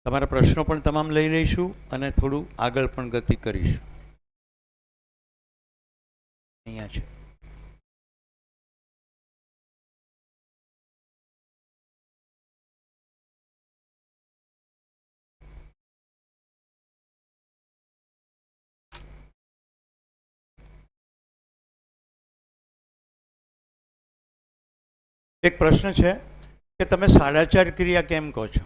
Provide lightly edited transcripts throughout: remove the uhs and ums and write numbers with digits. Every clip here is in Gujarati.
તમારા પ્રશ્નો પણ તમામ લઈ લઈશું અને થોડું આગળ પણ ગતિ કરીશું. અહીંયા છે. એક પ્રશ્ન છે કે તમે 4.5 ક્રિયા કેમ કહો છો?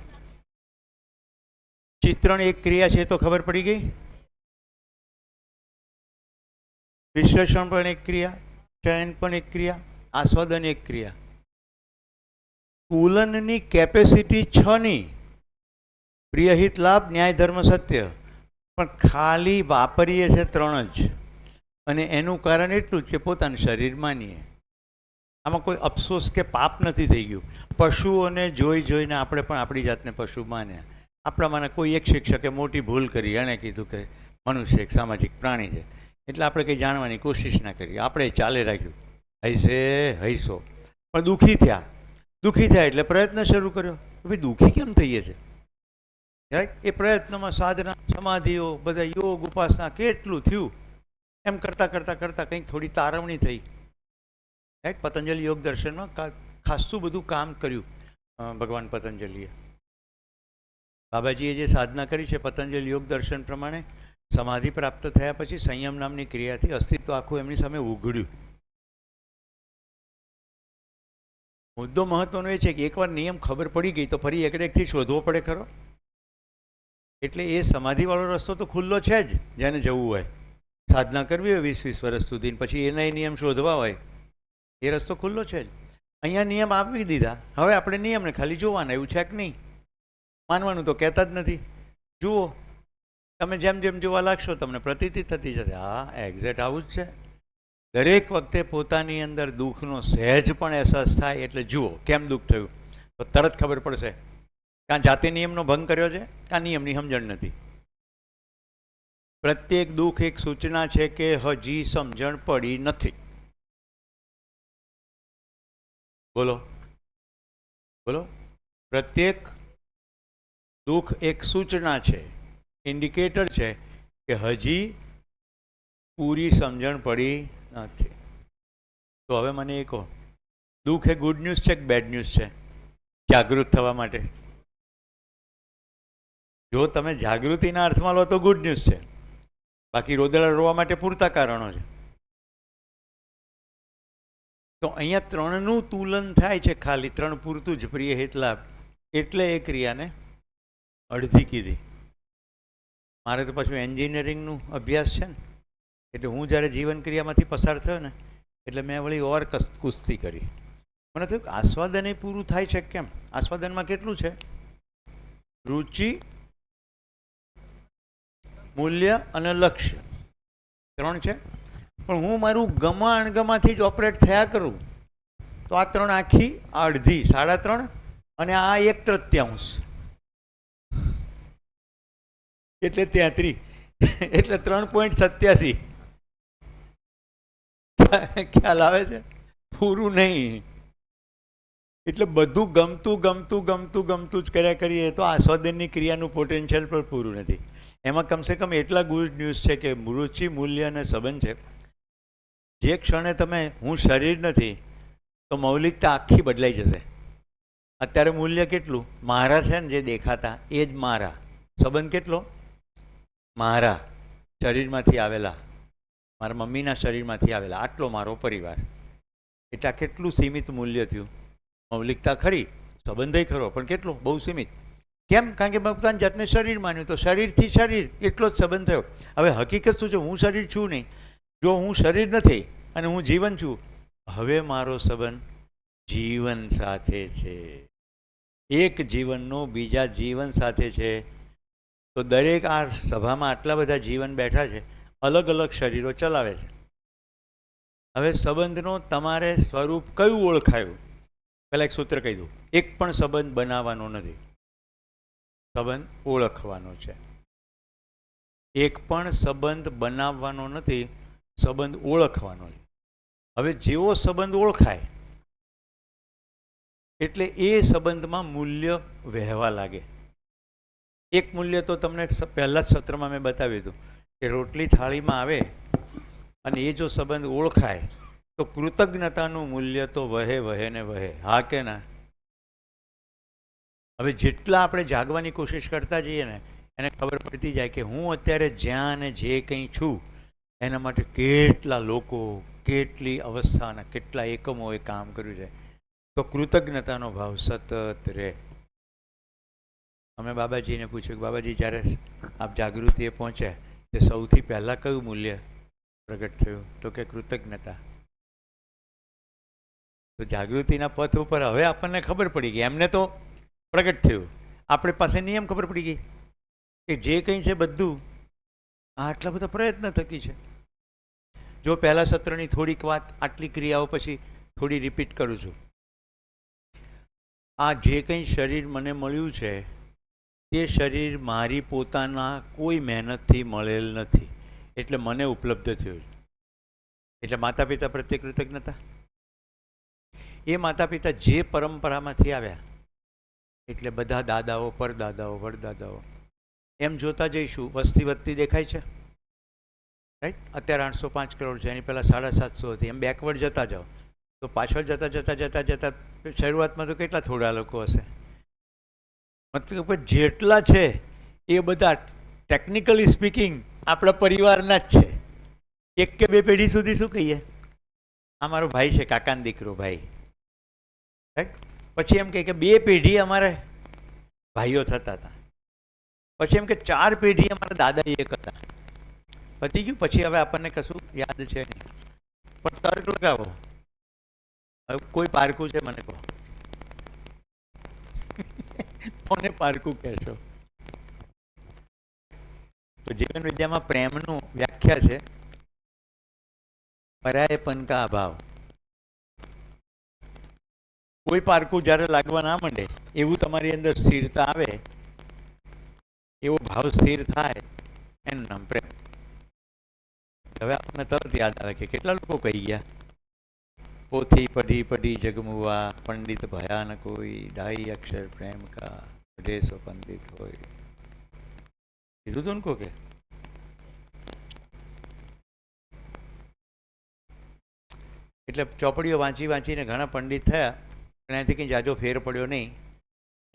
ચિત્રણ એક ક્રિયા છે તો ખબર પડી ગઈ. વિશ્લેષણ પણ એક ક્રિયા, ચયન પણ એક ક્રિયા, આસ્વાદન એક ક્રિયા. તુલનની કેપેસિટી 6ની, પ્રિયહિત લાભ, ન્યાય, ધર્મ, સત્ય, પણ ખાલી વાપરીએ છે 3 જ. અને એનું કારણ એટલું જ કે પોતાનું શરીર માનીએ. આમાં કોઈ અફસોસ કે પાપ નથી થઈ ગયું. પશુઓને જોઈને આપણે પણ આપણી જાતને પશુ માન્યા. આપણામાંના કોઈ એક શિક્ષકે મોટી ભૂલ કરી, એણે કીધું કે મનુષ્ય એક સામાજિક પ્રાણી છે, એટલે આપણે કંઈ જાણવાની કોશિશ ના કરી, આપણે ચાલે રાખ્યું, હૈસે હૈસો. પણ દુઃખી થયા એટલે પ્રયત્ન શરૂ કર્યો કે ભાઈ દુઃખી કેમ થઈએ છે. રાઈટ? એ પ્રયત્નમાં સાધના, સમાધિઓ, બધા યોગ, ઉપાસના કેટલું થયું. એમ કરતાં કંઈક થોડી તારવણી થઈ. રાઈટ? પતંજલિ યોગ દર્શનમાં ખાસું બધું કામ કર્યું ભગવાન પતંજલિએ. બાબાજીએ જે સાધના કરી છે પતંજલિ યોગ દર્શન પ્રમાણે, સમાધિ પ્રાપ્ત થયા પછી સંયમ નામની ક્રિયાથી અસ્તિત્વ આખું એમની સામે ઉઘડ્યું. મુદ્દો મહત્વનો એ છે કે એકવાર નિયમ ખબર પડી ગઈ તો ફરી એકડેકથી શોધવો પડે ખરો. એટલે એ સમાધિવાળો રસ્તો તો ખુલ્લો છે જ. જેને જવું હોય, સાધના કરવી હોય 20-20 વર્ષ સુધી, પછી એના નિયમ શોધવા હોય, એ રસ્તો ખુલ્લો છે જ. અહીંયા નિયમ આપી દીધા, હવે આપણે નિયમને ખાલી જોવાના. એવું છે કે નહીં? માનવાનું તો કહેતા જ નથી. જુઓ, તમે જેમ જેમ જોવા લાગશો તમને પ્રતીતિ થતી જશે. હા, એક્ઝેક્ટ આવું જ છે. દરેક વખતે પોતાની અંદર દુઃખનો સહેજ પણ અહેસાસ થાય એટલે જુઓ કેમ દુઃખ થયું, તો તરત ખબર પડશે કાં જાતે નિયમનો ભંગ કર્યો છે, કાં નિયમની સમજણ નથી. પ્રત્યેક દુઃખ એક સૂચના છે કે હજી સમજણ પડી નથી. બોલો બોલો. પ્રત્યેક દુઃખ એક સૂચના છે, ઇન્ડિકેટર છે કે હજી પૂરી સમજણ પડી નથી. તો હવે મને એ કહો, દુઃખ એ ગુડ ન્યૂઝ છે કે બેડ ન્યૂઝ છે જાગૃત થવા માટે? જો તમે જાગૃતિના અર્થમાં લો તો ગુડ ન્યૂઝ છે. બાકી રોદડા રોવા માટે પૂરતા કારણો છે. તો અહીંયા 3નું તુલન થાય છે, ખાલી 3 પૂરતું જ. પ્રિય હિત લાભ, એટલે એ ક્રિયાને અડધી કીધી. મારે તો પાછું એન્જિનિયરિંગનું અભ્યાસ છે ને, એટલે હું જ્યારે જીવન ક્રિયામાંથી પસાર થયો ને એટલે મેં વળી ઓર કુસ્તી કરી. મને થયું કે આસ્વાદન એ પૂરું થાય છે કેમ? આસ્વાદનમાં કેટલું છે? રુચિ, મૂલ્ય અને લક્ષ્ય, 3 છે. પણ હું મારું ગમા અણગમાથી જ ઓપરેટ થયા કરું તો આ 3 આખી, આ અડધી, 3.5, અને આ 1/3, એટલે 33, એટલે 3.87. ખ્યાલ આવે છે? પૂરું નહીં. એટલે બધું ગમતું જ કર્યા કરીએ તો આસ્વાદનની ક્રિયાનું પોટેન્શિયલ પણ પૂરું નથી. એમાં કમસે કમ એટલા ગુડ ન્યૂઝ છે કે રુચિ, મૂલ્ય અને સંબંધ છે. જે ક્ષણે તમે હું શરીર નથી તો મૌલિકતા આખી બદલાઈ જશે. અત્યારે મૂલ્ય કેટલું મારા છે ને, જે દેખાતા એ જ મારા. સંબંધ કેટલો મારા શરીરમાંથી આવેલા, મારા મમ્મીના શરીરમાંથી આવેલા, આટલો મારો પરિવાર. એટલે આ કેટલું સીમિત મૂલ્ય થયું. મૌલિકતા ખરી, સંબંધય ખરો, પણ કેટલો? બહુ સીમિત. કેમ? કારણ કે પોતાની જાતને શરીર માન્યું, તો શરીરથી શરીર એટલો જ સંબંધ થયો. હવે હકીકત શું છે? હું શરીર છું નહીં. જો હું શરીર નથી અને હું જીવન છું, હવે મારો સંબંધ જીવન સાથે છે. એક જીવનનો બીજા જીવન સાથે છે. તો દરેક આ સભામાં આટલા બધા જીવન બેઠા છે, અલગ અલગ શરીરો ચલાવે છે. હવે સંબંધનો તમારે સ્વરૂપ કયું ઓળખાયું? પહેલાં એક સૂત્ર કહી દઉં, એક પણ સંબંધ બનાવવાનો નથી, સંબંધ ઓળખવાનો છે. એક પણ સંબંધ બનાવવાનો નથી, સંબંધ ઓળખવાનો છે. હવે જેવો સંબંધ ઓળખાય એટલે એ સંબંધમાં મૂલ્ય વહેવા લાગે. એક મૂલ્ય તો તમને પહેલા જ સત્રમાં મેં બતાવ્યું હતું કે રોટલી થાળીમાં આવે અને એ જો સંબંધ ઓળખાય તો કૃતજ્ઞતાનું મૂલ્ય તો વહે વહે ને વહે. હા કે ના? હવે જેટલા આપણે જાગવાની કોશિશ કરતા જઈએ ને એને ખબર પડતી જાય કે હું અત્યારે જ્યાં અને જે કંઈ છું એના માટે કેટલા લોકો, કેટલી અવસ્થાના કેટલા એકમોએ કામ કર્યું છે. તો કૃતજ્ઞતાનો ભાવ સતત રહે. અમે બાબાજીને પૂછ્યું કે બાબાજી જ્યારે આપ જાગૃતિએ પહોંચ્યા તે સૌથી પહેલાં કયું મૂલ્ય પ્રગટ થયું? તો કે કૃતજ્ઞતા. તો જાગૃતિના પથ ઉપર હવે આપણને ખબર પડી ગઈ, એમને તો પ્રગટ થયું, આપણી પાસે નિયમ ખબર પડી ગઈ કે જે કંઈ છે બધું આટલા બધા પ્રયત્ન થકી છે. જો પહેલા સત્રની થોડીક વાત આટલી ક્રિયાઓ પછી થોડી રિપીટ કરું છું. આ જે કંઈ શરીર મને મળ્યું છે તે શરીર મારી પોતાના કોઈ મહેનતથી મળેલ નથી, એટલે મને ઉપલબ્ધ થયું. એટલે માતા પિતા પ્રત્યે કૃતજ્ઞતા. એ માતા પિતા જે પરંપરામાંથી આવ્યા એટલે બધા દાદાઓ, પરદાદાઓ, વડદાદાઓ એમ જોતા જઈશું વસ્તી વધતી દેખાય છે, રાઈટ? અત્યારે 805 કરોડ છે, એની પહેલાં 750 હતી. એમ બેકવર્ડ જતા જાઓ તો પાછળ જતાં જતાં જતાં જતાં શરૂઆતમાં તો કેટલા થોડા લોકો હશે. મતલબ કે જેટલા છે એ બધા ટેકનિકલી સ્પીકિંગ આપણા પરિવારના જ છે. એક કે બે પેઢી સુધી શું કહીએ, આ મારો ભાઈ છે, કાકાનો દીકરો ભાઈ, રાઈટ? પછી એમ કહે કે બે પેઢી અમારે ભાઈઓ થતા હતા. પછી એમ કે 4 પેઢી અમારા દાદા એક હતા. પતી ગયું. પછી હવે આપણને કશું યાદ છે નહીં. પણ તર્ક લગાવો, હવે કોઈ પારકું છે મને કહો. કોને પારકું કહેશો? તો જીવન વિદ્યામાં પ્રેમનું વ્યાખ્યા છે પરાયપન કા અભાવ. કોઈ પારકું જ્યારે લાગવા ના માંડે એવું તમારી અંદર સ્થિરતા આવે, એવો ભાવ સ્થિર થાય, એનું નામ પ્રેમ. હવે આપણને તરત યાદ આવે કે કેટલા લોકો કહી ગયા, પોથી પઢી પઢી જગમુવા, પંડિત ભયા ન કોઈ, ઢાઈ અક્ષર પ્રેમ કા, ઢેસો પંડિત હોય. કીધું તું ને કો કે એટલે ચોપડીઓ વાંચી વાંચીને ઘણા પંડિત થયા, પણ એનાથી કંઈ જાજો ફેર પડ્યો નહીં.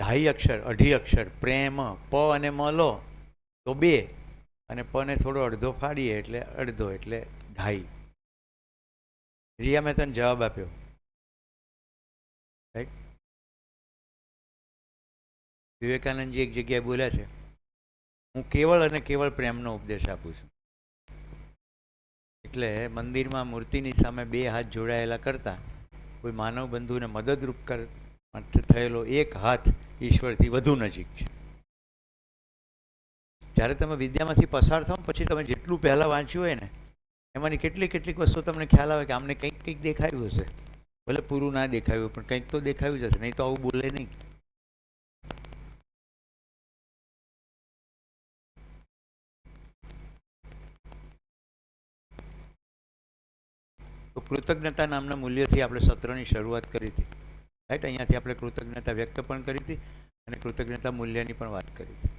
ઢાઈ અક્ષર, અઢી અક્ષર પ્રેમ, પ અને મ લો તો 2 અને પ ને થોડો અડધો ફાડીએ એટલે અડધો, એટલે ઢાઈ. રિયા, મેં તને જવાબ આપ્યો, રાઈટ? વિવેકાનંદજી એક જગ્યાએ બોલ્યા છે, હું કેવળ અને કેવળ પ્રેમનો ઉપદેશ આપું છું. એટલે મંદિરમાં મૂર્તિની સામે 2 હાથ જોડાયેલા કરતા કોઈ માનવ બંધુને મદદરૂપ થયેલો એક હાથ ઈશ્વરથી વધુ નજીક છે. જ્યારે તમે વિદ્યામાંથી પસાર થાવ પછી તમે જેટલું પહેલાં વાંચ્યું હોય ને એમાંની કેટલીક વસ્તુ તમને ખ્યાલ આવે કે આમને કંઈક દેખાયું હશે. ભલે પૂરું ના દેખાયું પણ કંઈક તો દેખાયું જ હશે, નહીં તો આવું બોલે નહીં. તો કૃતજ્ઞતા નામના મૂલ્યથી આપણે સત્રની શરૂઆત કરી હતી, રાઈટ? અહીંયાથી આપણે કૃતજ્ઞતા વ્યક્ત પણ કરી હતી અને કૃતજ્ઞતા મૂલ્યની પણ વાત કરી હતી.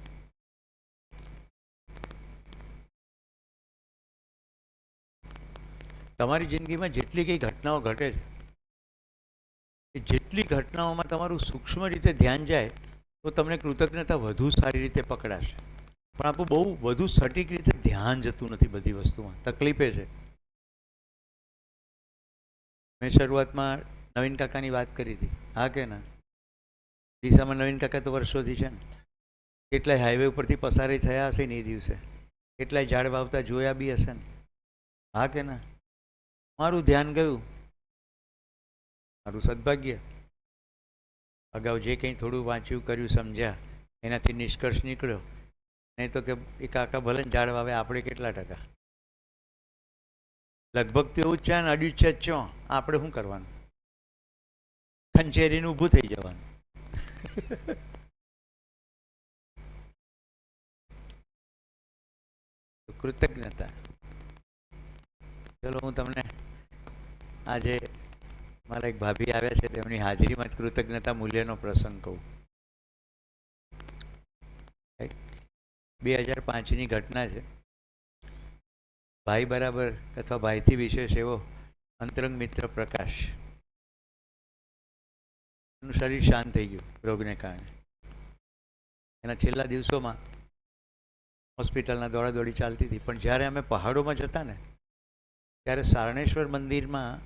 તમારી જિંદગીમાં જેટલી કંઈ ઘટનાઓ ઘટે છે એ જેટલી ઘટનાઓમાં તમારું સૂક્ષ્મ રીતે ધ્યાન જાય તો તમને કૃતજ્ઞતા વધુ સારી રીતે પકડાશે. પણ આપણું બહુ વધુ સટીક રીતે ધ્યાન જતું નથી બધી વસ્તુમાં. તકલીફે છે. મેં શરૂઆતમાં નવીન કાકાની વાત કરી હતી, હા કે ના? ડીસામાં નવીન કાકા તો વર્ષોથી છે ને, કેટલાય હાઈવે ઉપરથી પસાર થયા હશે ને એ દિવસે, કેટલાય ઝાડ વાવતા જોયા બી હશે ને, હા કે ના? મારું ધ્યાન ગયું, મારું સદભાગ્ય. અગાઉ જે કંઈ થોડું વાંચ્યું, કર્યું, સમજ્યા એનાથી નિષ્કર્ષ નીકળ્યો. નહીં તો કે એ કાકા ભલે ઝાડ વાવે, આપણે કેટલા ટકા? લગભગ તો એવું જ છે ને, અડ્યું છે ચો. આપણે શું કરવાનું? ખંચેરીને ઊભું થઈ જવાનું. કૃતજ્ઞતા. ચલો હું તમને આજે મારા એક ભાભી આવ્યા છે તેમની હાજરીમાં જ કૃતજ્ઞતા મૂલ્યનો પ્રસંગ કહું. 2005ની ઘટના છે. ભાઈ બરાબર અથવા ભાઈથી વિશેષ એવો અંતરંગ મિત્ર પ્રકાશ, એનું શરીર શાંત થઈ ગયું રોગને કારણે. એના છેલ્લા દિવસોમાં હોસ્પિટલના દોડાદોડી ચાલતી હતી. પણ જ્યારે અમે પહાડોમાં જતા ને ત્યારે સારણેશ્વર મંદિરમાં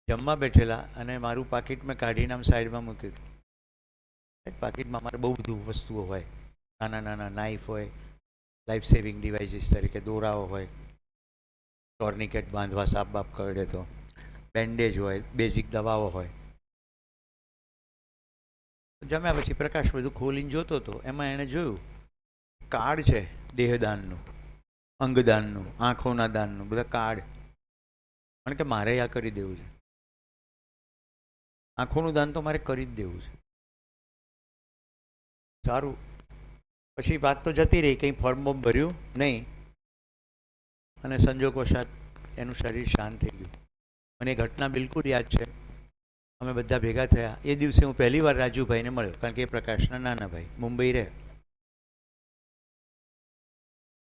જમવા બેઠેલા અને મારું પાકીટ મેં કાઢીને આમ સાઈડમાં મૂક્યું હતું. પાકીટમાં અમારે બહુ બધું વસ્તુઓ હોય, નાના નાના નાઇફ હોય, લાઈફ સેવિંગ ડિવાઇસીસ તરીકે દોરાઓ હોય, ટોર્નિકેટ બાંધવા સાપ બાપ કરડે તો, બેન્ડેજ હોય, બેઝિક દવાઓ હોય. જમ્યા પછી પ્રકાશ બધું ખોલીને જોતો હતો. એમાં એણે જોયું કાર્ડ છે દેહદાનનું, અંગદાનનું, આંખોના દાનનું, બધા કાર્ડ. મને કે મારે આ કરી દેવું છે, આંખોનું દાન તો મારે કરી જ દેવું છે. સારું, પછી વાત તો જતી રહી, કંઈ ફોર્મ બોર્મ ભર્યું નહીં અને સંજોગવશાત એનું શરીર શાંત થઈ ગયું. મને એ ઘટના બિલકુલ યાદ છે. અમે બધા ભેગા થયા. એ દિવસે હું પહેલી વાર રાજુભાઈને મળ્યો, કારણ કે એ પ્રકાશના નાના ભાઈ મુંબઈ રહે.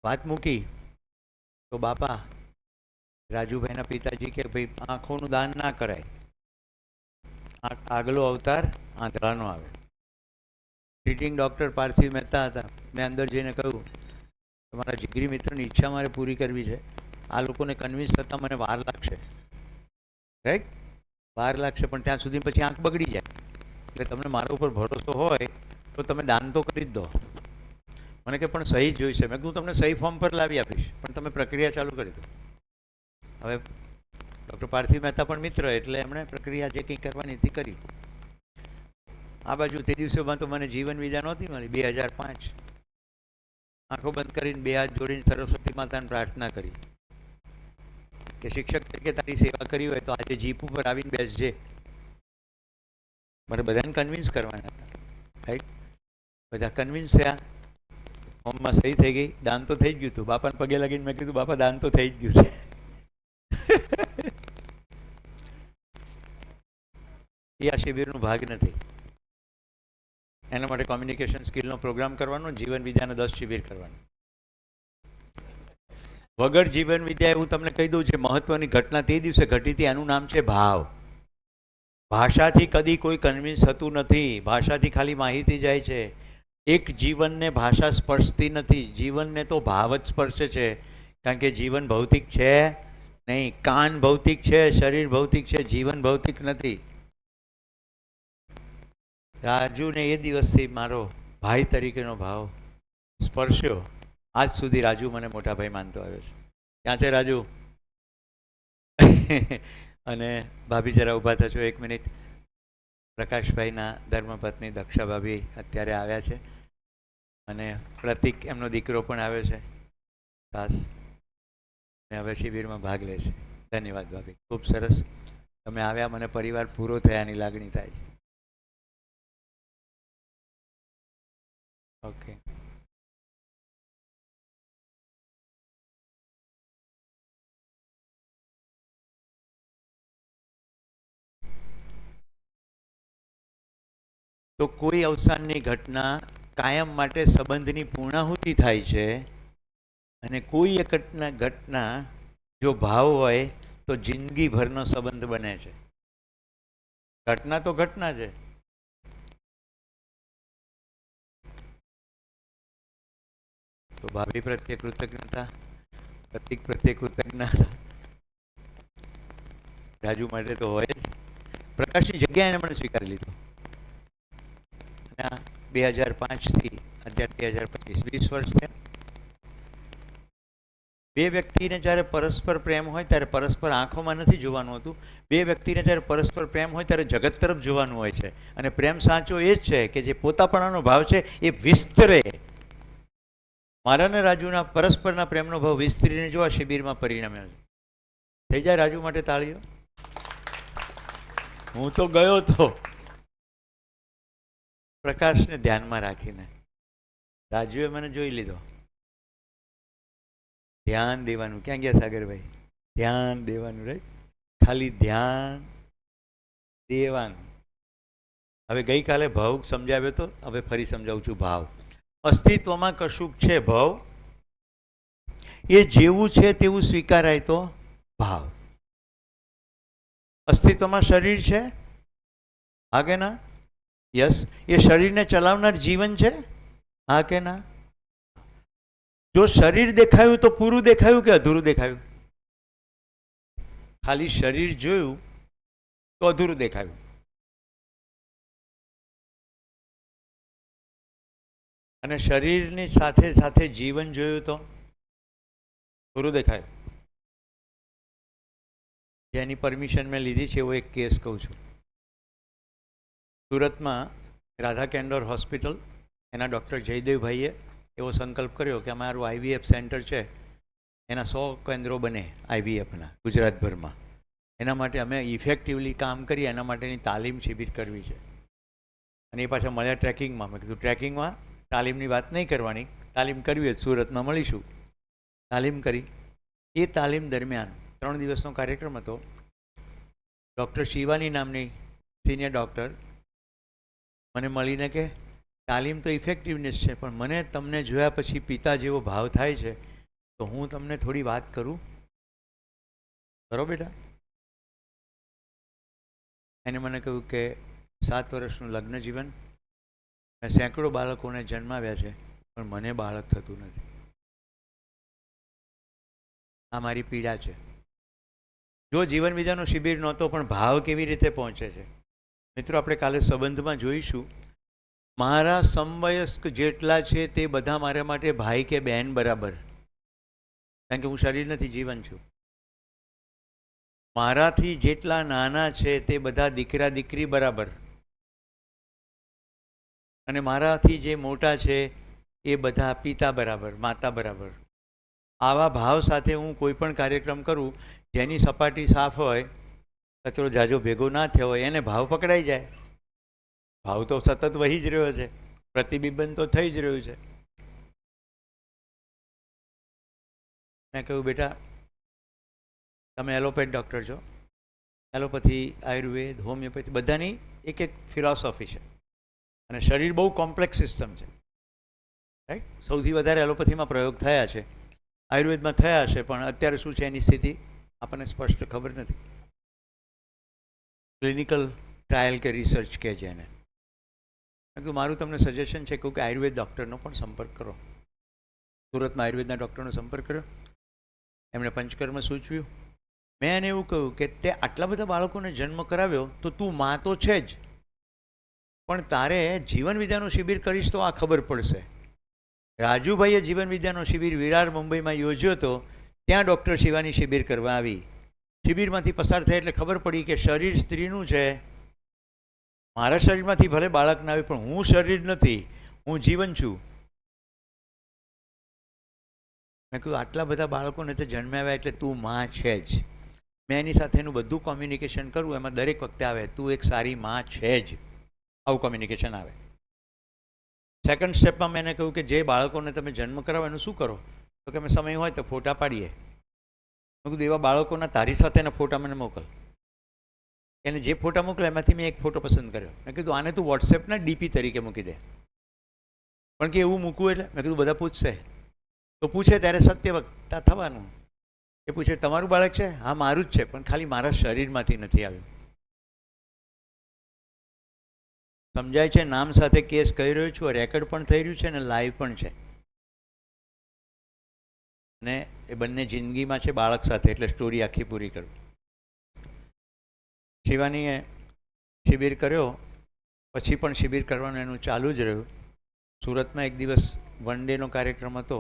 વાત મૂકી તો બાપા રાજુભાઈના પિતાજી કે ભાઈ આંખોનું દાન ના કરાય, આગલો અવતાર આંધળાનો આવે. ટ્રીટિંગ ડૉક્ટર પાર્થિવ મહેતા હતા. મેં અંદર જઈને કહ્યું તમારા જીગરી મિત્રની ઈચ્છા મારે પૂરી કરવી છે, આ લોકોને કન્વિન્સ થતાં મને વાર લાગશે, રાઈટ, વાર લાગશે, પણ ત્યાં સુધી પછી આંખ બગડી જાય. એટલે તમને મારા ઉપર ભરોસો હોય તો તમે દાન તો કરી જ દો. મને કે પણ સહી જ જોઈશે. મેં કીધું તમને સહી ફોર્મ પર લાવી આપીશ, પણ તમે પ્રક્રિયા ચાલુ કરી દો. હવે ડૉક્ટર પાર્થિવ મહેતા પણ મિત્ર, એટલે એમણે પ્રક્રિયા જે કંઈ કરવાની હતી કરી. આ બાજુ તે દિવસોમાં તો મને જીવન વિદ્યા નહોતી મળી. 2005 આંખો બંધ કરીને બે હાથ જોડીને સરસ્વતી માતાને પ્રાર્થના કરી કે શિક્ષક તરીકે તારી સેવા કરી હોય તો આજે જીપ ઉપર આવીને બેસજે. મારે બધાને કન્વિન્સ કરવાના હતા, રાઈટ. બધા કન્વિન્સ થયા, ફોર્મમાં સહી થઈ ગઈ, દાન તો થઈ જ ગયું હતું. બાપાને પગે લાગીને મેં કીધું બાપા દાન તો થઈ જ ગયું છે. એ આ શિબિરનો ભાગ નથી. એના માટે કોમ્યુનિકેશન સ્કિલનો પ્રોગ્રામ કરવાનો, જીવન વિદ્યાના 10 શિબિર કરવાનું. વગર જીવન વિદ્યા હું તમને કહી દઉં છે, મહત્વની ઘટના તે દિવસે ઘટી હતી. એનું નામ છે ભાવ. ભાષાથી કદી કોઈ કન્વિન્સ થતું નથી. ભાષાથી ખાલી માહિતી જાય છે. એક જીવનને ભાષા સ્પર્શતી નથી, જીવનને તો ભાવ જ સ્પર્શે છે. કારણ કે જીવન ભૌતિક છે નહીં. કાન ભૌતિક છે, શરીર ભૌતિક છે, જીવન ભૌતિક નથી. રાજુને એ દિવસથી મારો ભાઈ તરીકેનો ભાવ સ્પર્શ્યો. આજ સુધી રાજુ મને મોટા ભાઈ માનતો આવ્યો છે. ક્યાં છે રાજુ? અને ભાભી જરા ઊભા થશો 1 મિનિટ. પ્રકાશભાઈના ધર્મપત્ની દક્ષા ભાભી અત્યારે આવ્યા છે અને પ્રતિક એમનો દીકરો પણ આવ્યો છે ખાસ, અને હવે શિબિરમાં ભાગ લે છે. ધન્યવાદ ભાભી, ખૂબ સરસ તમે આવ્યા. મને પરિવાર પૂરો થયાની લાગણી થાય છે. ઓકે, તો કોઈ અવસાનની ઘટના કાયમ માટે સંબંધની પૂર્ણાહુતિ થાય છે, અને કોઈ એક ઘટના જો ભાવ હોય તો જિંદગીભરનો સંબંધ બને છે. ઘટના તો ઘટના છે. તો ભાભી પ્રત્યે કૃતજ્ઞતા, પ્રતિક પ્રત્યે કૃતજ્ઞતા, રાજુ માટે તો હોય જ. પ્રકાશની જગ્યાએ એને મને સ્વીકારી લીધો. 2005થી અત્યારે 2025 20 વર્ષ થયા. બે વ્યક્તિને જ્યારે પરસ્પર પ્રેમ હોય ત્યારે પરસ્પર આંખોમાં નથી જોવાનું હતું. બે વ્યક્તિને જ્યારે પરસ્પર પ્રેમ હોય ત્યારે જગત તરફ જોવાનું હોય છે. અને પ્રેમ સાચો એ જ છે કે જે પોતાપણાનો ભાવ છે એ વિસ્તરે. મારા ને રાજુના પરસ્પરના પ્રેમનો ભાવ વિસ્તરીને જો આ શિબિરમાં પરિણમ્યો છે. થઈ જાય રાજુ માટે તાળીઓ. હું તો ગયો તો પ્રકાશને ધ્યાનમાં રાખીને. રાજુએ મને જોઈ લીધો. ધ્યાન દેવાનું. ક્યાં ગયા સાગરભાઈ? ધ્યાન દેવાનું, રાઈટ. ખાલી ધ્યાન દેવાનું. હવે ગઈકાલે ભાવ સમજાવ્યો તો, હવે ફરી સમજાવું છું ભાવ. અસ્તિત્વમાં કશુંક છે ભવ, એ જેવું છે તેવું સ્વીકારાય તો ભાવ. અસ્તિત્વમાં શરીર છે, હા કે ના? યસ. એ શરીરને ચલાવનાર જીવન છે, હા કે ના? જો શરીર દેખાયું તો પૂરું દેખાયું કે અધૂરું દેખાયું? ખાલી શરીર જોયું તો અધૂરું દેખાયું. અને શરીરની સાથે સાથે જીવન જોયું તો પૂરું દેખાયું. જેની પરમિશન મેં લીધી છે એવો એક કેસ કહું છું. સુરતમાં રાધા કેન્ડોર હોસ્પિટલ, એના ડૉક્ટર જયદેવભાઈએ એવો સંકલ્પ કર્યો કે અમારું આઈવીએફ સેન્ટર છે એના 100 કેન્દ્રો બને આઈવીએફના ગુજરાતભરમાં. એના માટે અમે ઇફેક્ટિવલી કામ કરીએ એના માટેની તાલીમ શિબિર કરવી છે. અને એ પાછા મળ્યા ટ્રેકિંગમાં. મેં કીધું ટ્રેકિંગમાં તાલીમની વાત નહીં કરવાની, તાલીમ કરવી હોય સુરતમાં મળીશું. તાલીમ કરી. એ તાલીમ દરમિયાન 3 દિવસનો કાર્યક્રમ હતો. ડૉક્ટર શિવાની નામની સિનિયર ડૉક્ટર મને મળીને કે તાલીમ તો ઇફેક્ટિવનેસ છે, પણ મને તમને જોયા પછી પિતા જેવો ભાવ થાય છે, તો હું તમને થોડી વાત કરું, કરો બેટા? એને મને કહ્યું કે 7 વર્ષનું લગ્ન જીવન, મેં સેંકડો બાળકોને જન્માવ્યા છે, પણ મને બાળક થતું નથી. આ મારી પીડા છે. જો જીવન વિદ્યાનો શિબિર નહોતો, પણ ભાવ કેવી રીતે પહોંચે છે મિત્રો, આપણે કાલે સંબંધમાં જોઈશું. મારા સમવયસ્ક જેટલા છે તે બધા મારા માટે ભાઈ કે બહેન બરાબર, કારણ કે હું શરીર નથી, જીવન છું. મારાથી જેટલા નાના છે તે બધા દીકરા દીકરી બરાબર, અને મારાથી જે મોટા છે એ બધા પિતા બરાબર, માતા બરાબર. આવા ભાવ સાથે હું કોઈ પણ કાર્યક્રમ કરું, જેની સપાટી સાફ હોય, કચરો જાજો ભેગો ના થયો હોય, એને ભાવ પકડાઈ જાય. ભાવ તો સતત વહી જ રહ્યો છે, પ્રતિબિંબન તો થઈ જ રહ્યું છે. મેં કહ્યું બેટા તમે એલોપેથ ડૉક્ટર છો, એલોપેથી, આયુર્વેદ, હોમિયોપેથી બધાની એક એક ફિલોસોફી છે, અને શરીર બહુ કોમ્પ્લેક્સ સિસ્ટમ છે, રાઈટ? સૌથી વધારે એલોપેથીમાં પ્રયોગ થયા છે, આયુર્વેદમાં થયા હશે, પણ અત્યારે શું છે એની સ્થિતિ આપણને સ્પષ્ટ ખબર નથી. ક્લિનિકલ ટ્રાયલ કે રિસર્ચ કે જેને. મારું તમને સજેશન છે કે આયુર્વેદ ડૉક્ટરનો પણ સંપર્ક કરો. સુરતમાં આયુર્વેદના ડૉક્ટરનો સંપર્ક કર્યો, એમણે પંચકર્મ સૂચવ્યું. મેં એને એવું કહ્યું કે તે આટલા બધા બાળકોને જન્મ કરાવ્યો તો તું માં તો છે જ, પણ તારે જીવન વિદ્યાનો શિબિર કરીશ તો આ ખબર પડશે. રાજુભાઈએ જીવન વિદ્યાનો શિબિર વિરાર મુંબઈમાં યોજ્યો હતો, ત્યાં ડૉક્ટર શિવાની શિબિર કરવા આવી. શિબિરમાંથી પસાર થઈ એટલે ખબર પડી કે શરીર સ્ત્રીનું છે. મારા શરીરમાંથી ભલે બાળક ના આવે, પણ હું શરીર નથી, હું જીવન છું. મેં કહ્યું આટલા બધા બાળકોને તે જન્માવ્યા એટલે તું માં છે જ. મેં એની સાથેનું બધું કોમ્યુનિકેશન કરું, એમાં દરેક વખતે આવે તું એક સારી માં છે જ, આવું કોમ્યુનિકેશન આવે. સેકન્ડ સ્ટેપમાં મેં એને કહ્યું કે જે બાળકોને તમે જન્મ કરાવો એનું શું કરો? તો કે અમે સમય હોય તો ફોટા પાડીએ. મેં કીધું એવા બાળકોના તારી સાથેના ફોટા મને મોકલ. એને જે ફોટા મોકલે એમાંથી મેં એક ફોટો પસંદ કર્યો. મેં કીધું આને તું વોટ્સએપના ડીપી તરીકે મૂકી દે. પણ કે એવું મૂકવું એટલે? મેં કીધું બધા પૂછશે, તો પૂછે ત્યારે સત્યવક્તા થવાનું. એ પૂછે તમારું બાળક છે? હા મારું જ છે, પણ ખાલી મારા શરીરમાંથી નથી આવ્યું. સમજાય છે? નામ સાથે કેસ કહી રહ્યો છું, રેકોર્ડ પણ થઈ રહ્યું છે અને લાઈવ પણ છે. અને એ બંને જિંદગીમાં છે બાળક સાથે, એટલે સ્ટોરી આખી પૂરી કરું. શિવાનીએ શિબિર કર્યો, પછી પણ શિબિર કરવાનું એનું ચાલુ જ રહ્યું. સુરતમાં એક દિવસ વન ડેનો કાર્યક્રમ હતો.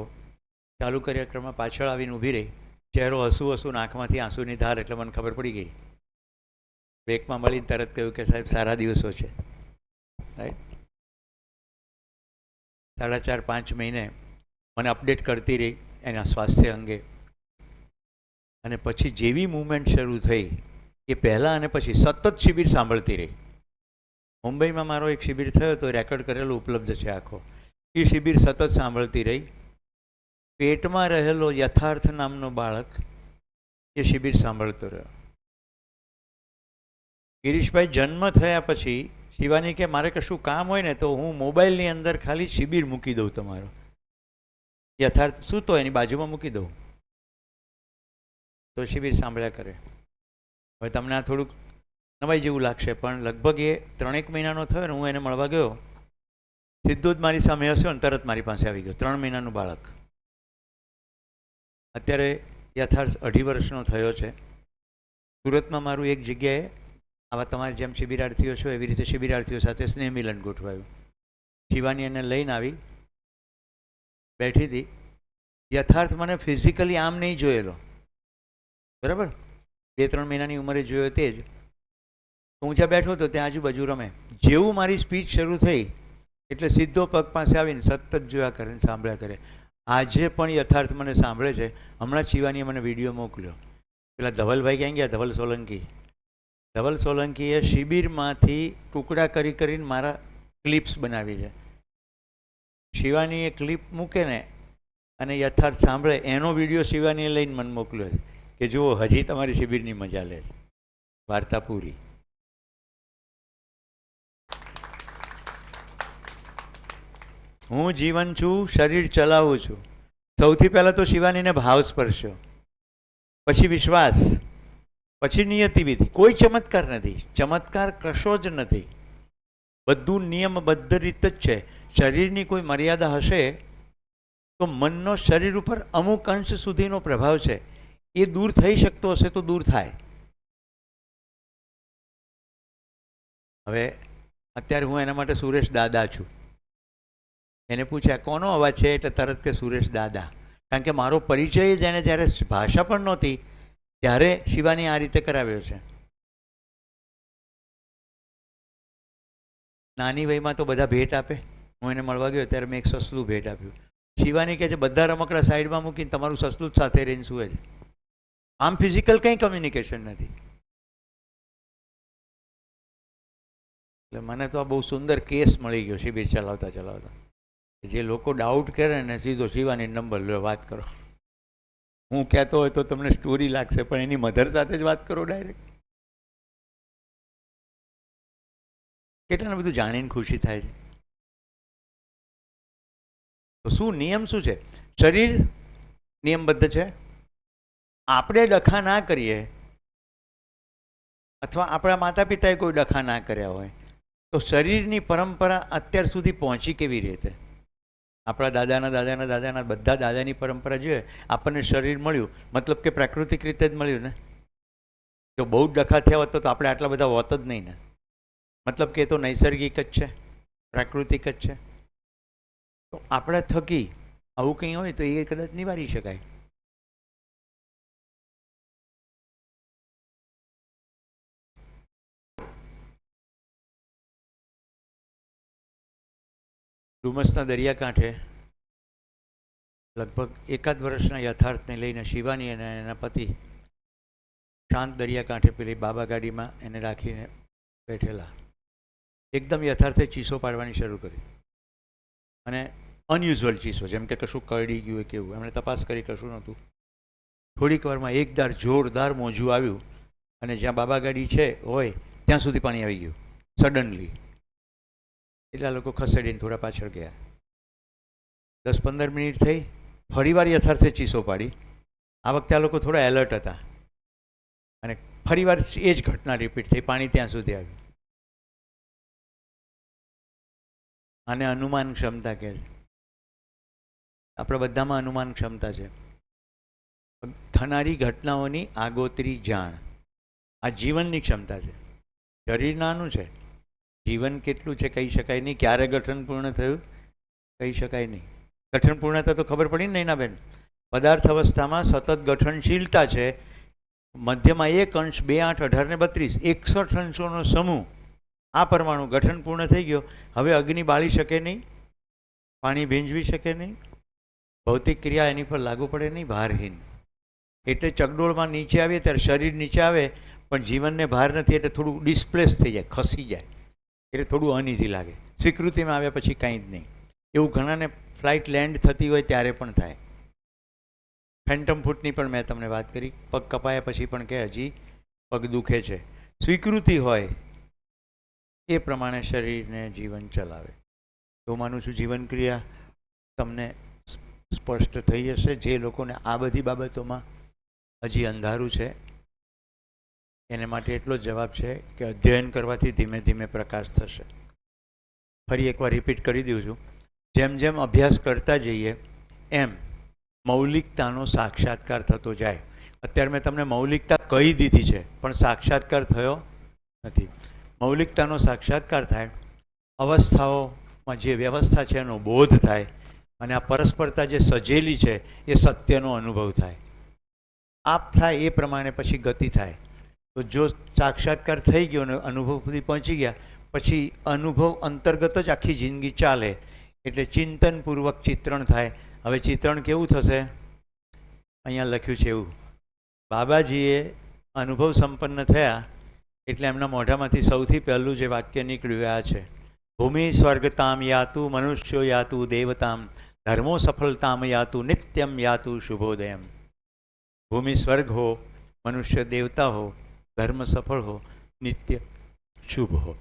ચાલુ કાર્યક્રમમાં પાછળ આવીને ઊભી રહી, ચહેરો હસું હસું, આંખમાંથી આંસુની ધાર, એટલે મને ખબર પડી ગઈ. બ્રેકમાં મળીને તરત કહ્યું કે સાહેબ સારા દિવસો છે, રાઈટ? 4.5 મહિને મને અપડેટ કરતી રહી એના સ્વાસ્થ્ય અંગે. અને પછી જેવી મૂવમેન્ટ શરૂ થઈ એ પહેલાં અને પછી સતત શિબિર સાંભળતી રહી. મુંબઈમાં મારો એક શિબિર થયો તો રેકોર્ડ કરેલો ઉપલબ્ધ છે આખો. એ શિબિર સતત સાંભળતી રહી. પેટમાં રહેલો યથાર્થ નામનો બાળક એ શિબિર સાંભળતો રહ્યો. ગિરીશભાઈ જન્મ થયા પછી શિવાની કે મારે કશું કામ હોય ને તો હું મોબાઈલની અંદર ખાલી શિબિર મૂકી દઉં તમારો, યથાર્થ શું તો એની બાજુમાં મૂકી દઉં તો શિબિર સાંભળ્યા કરે. હવે તમને આ થોડુંક નવાઈ જેવું લાગશે, પણ લગભગ એ 3 મહિનાનો થયો ને હું એને મળવા ગયો, સીધો જ મારી સામે હસ્યો ને તરત મારી પાસે આવી ગયો. 3 મહિનાનું બાળક. અત્યારે યથાર્થ 2.5 વર્ષનો થયો છે. સુરતમાં મારું એક જગ્યાએ આવા તમારી જેમ શિબિરાર્થીઓ છો એવી રીતે શિબિરાર્થીઓ સાથે સ્નેહ મિલન ગોઠવાયું. શિવાની એને લઈને આવી, બેઠી હતી. યથાર્થ મને ફિઝિકલી આમ નહીં જોયેલો, બરાબર, 2-3 મહિનાની ઉંમરે જોયો તે જ. હું જ્યાં બેઠો હતો ત્યાં આજુબાજુ રમે. જેવું મારી સ્પીચ શરૂ થઈ એટલે સીધો પગ પાસે આવીને સતત જોયા કરે ને સાંભળ્યા કરે. આજે પણ યથાર્થ મને સાંભળે છે. હમણાં જ શિવાનીએ મને વિડીયો મોકલ્યો. પેલા ધવલભાઈ ક્યાં ગયા? ધવલ સોલંકી. ધવલ સોલંકીએ શિબિરમાંથી ટુકડા કરી કરીને મારા ક્લિપ્સ બનાવી છે. શિવાનીએ ક્લિપ મૂકે ને અને યથાર્થ સાંભળે એનો વિડીયો શિવાનીએ લઈને મને મોકલ્યો છે કે જુઓ હજી તમારી શિબિરની મજા લે છે. વાર્તા પૂરી. હું જીવન છું, શરીર ચલાવું છું. સૌથી પહેલાં તો શિવાનીને ભાવ સ્પર્શ્યો, પછી વિશ્વાસ, પછી નિયતિવિધિ. કોઈ ચમત્કાર નથી, ચમત્કાર કશો જ નથી. બધું નિયમબદ્ધ રીત જ છે. શરીરની કોઈ મર્યાદા હશે તો મનનો શરીર ઉપર અમુક અંશ સુધીનો પ્રભાવ છે, એ દૂર થઈ શકતો હશે તો દૂર થાય. હવે અત્યારે હું એના માટે સુરેશ દાદા છું. એને પૂછ્યા કોનો અવાજ છે એટલે તરત કે સુરેશ દાદા. કારણ કે મારો પરિચય જ એને જ્યારે ભાષા પણ નહોતી ત્યારે શિવાની આ રીતે કરાવ્યો છે. નાની વયમાં તો બધા ભેટ આપે. હું એને મળવા ગયો ત્યારે મેં એક સસલું ભેટ આપ્યું. શિવાની કહે છે બધા રમકડા સાઈડમાં મૂકીને તમારું સસલું જ સાથે રહીને સૂવે છે. આમ ફિઝિકલ કંઈ કમ્યુનિકેશન નથી. એટલે મને તો આ બહુ સુંદર કેસ મળી ગયો શિબિર ચલાવતા ચલાવતા. જે લોકો ડાઉટ કરે ને સીધો શિવાની નંબર લો, વાત કરો. હું કહેતો હોય તો તમને સ્ટોરી લાગશે, પણ એની મધર સાથે જ વાત કરો ડાયરેક્ટ. કેટલાને બધું જાણીને ખુશી થાય છે. તો શું નિયમ શું છે? શરીર નિયમબદ્ધ છે. આપણે ડખા ના કરીએ અથવા આપણા માતા પિતાએ કોઈ ડખા ના કર્યા હોય તો શરીરની પરંપરા અત્યાર સુધી પહોંચી કેવી રીતે? આપણા દાદાના દાદાના દાદાના બધા દાદાની પરંપરા જોઈએ આપણને શરીર મળ્યું, મતલબ કે પ્રાકૃતિક રીતે જ મળ્યું ને. જો બહુ જ ડખા થયા હોત તો આપણે આટલા બધા હોત જ નહીં ને. મતલબ કે એ તો નૈસર્ગિક જ છે, પ્રાકૃતિક જ છે. તો આપણા થકી આવું કંઈ હોય તો એ કદાચ નિવારી શકાય. ડુમસના દરિયાકાંઠે લગભગ 1 વર્ષના યથાર્થને લઈને શિવાની અને એના પતિ શાંત દરિયાકાંઠે પેલી બાબા ગાડીમાં એને રાખીને બેઠેલા. એકદમ યથાર્થે ચીસો પાડવાની શરૂ કરી, અને અનયુઝ્યુઅલ ચીસો, જેમ કે કશું કરડી ગયું હોય કેવું. એમણે તપાસ કરી, કશું નહોતું. થોડીક વારમાં એકદાર જોરદાર મોજું આવ્યું અને જ્યાં બાબા ગાડી છે હોય ત્યાં સુધી પાણી આવી ગયું સડનલી. એટલા લોકો ખસેડીને થોડા પાછળ ગયા. 10-15 મિનિટ થઈ, ફરીવાર યથાર્થે ચીસો પાડી. આ વખતે આ લોકો થોડા એલર્ટ હતા અને ફરીવાર એ જ ઘટના રિપીટ થઈ. પાણી ત્યાં સુધી આવ્યું. આને અનુમાન ક્ષમતા કહે છે. આપણા બધામાં અનુમાન ક્ષમતા છે. થનારી ઘટનાઓની આગોતરી જાણ આ જીવનની ક્ષમતા છે. શરીર નાનું છે, જીવન કેટલું છે કહી શકાય નહીં. ક્યારે ગઠન પૂર્ણ થયું કહી શકાય નહીં. ગઠન પૂર્ણતા તો ખબર પડી ને ના બેન. પદાર્થ અવસ્થામાં સતત ગઠનશીલતા છે. મધ્યમાં 1 અંશ 2, 8, 18 ને 32 61 અંશોનો સમૂહ. આ પરમાણુ ગઠન પૂર્ણ થઈ ગયો. હવે અગ્નિ બાળી શકે નહીં, પાણી ભીંજવી શકે નહીં, ભૌતિક ક્રિયા એની પર લાગુ પડે નહીં, ભારહીન. એટલે ચકડોળમાં નીચે આવીએ ત્યારે શરીર નીચે આવે પણ જીવનને ભાર નથી એટલે થોડું ડિસ્પ્લેસ થઈ જાય, ખસી જાય, એટલે થોડું અનઇઝી લાગે. સ્વીકૃતિમાં આવ્યા પછી કાંઈ જ નહીં. એવું ઘણાને ફ્લાઇટ લેન્ડ થતી હોય ત્યારે પણ થાય. ફેન્ટમ ફૂટની પણ મેં તમને વાત કરી. પગ કપાયા પછી પણ કે હજી પગ દુખે છે. સ્વીકૃતિ હોય એ પ્રમાણે શરીરને જીવન ચલાવે. તો માનું છું જીવન ક્રિયા તમને સ્પષ્ટ થઈ જશે. જે લોકોને આ બધી બાબતોમાં હજી અંધારું છે એને માટે એટલો જ જવાબ છે કે અધ્યયન કરવાથી ધીમે ધીમે પ્રકાશ થશે. ફરી એકવાર રિપીટ કરી દઉં છું, જેમ જેમ અભ્યાસ કરતા જઈએ એમ મૌલિકતાનો સાક્ષાત્કાર થતો જાય. અત્યારે મેં તમને મૌલિકતા કહી દીધી છે પણ સાક્ષાત્કાર થયો નથી. મૌલિકતાનો સાક્ષાત્કાર થાય, અવસ્થાઓમાં જે વ્યવસ્થા છે એનો બોધ થાય અને આ પરસ્પરતા જે સજેલી છે એ સત્યનો અનુભવ થાય. આપ થાય એ પ્રમાણે પછી ગતિ થાય. તો જો સાક્ષાત્કાર થઈ ગયો અને અનુભવ સુધી પહોંચી ગયા પછી અનુભવ અંતર્ગત જ આખી જિંદગી ચાલે. એટલે ચિંતનપૂર્વક ચિત્રણ થાય. હવે ચિત્રણ કેવું થશે? અહીંયા લખ્યું છે એવું. બાબાજીએ અનુભવ સંપન્ન થયા એટલે એમના મોઢામાંથી સૌથી પહેલું જે વાક્ય નીકળ્યું આ છે, ભૂમિ સ્વર્ગતામ યાતુ મનુષ્યો યાતુ દેવતામ ધર્મો સફળતામ યાતુ નિત્યમ યાતુ શુભોદયમ. ભૂમિ સ્વર્ગ હો, મનુષ્ય દેવતા હો, ધર્મ સફળ હો, નિત્ય શુભ હો.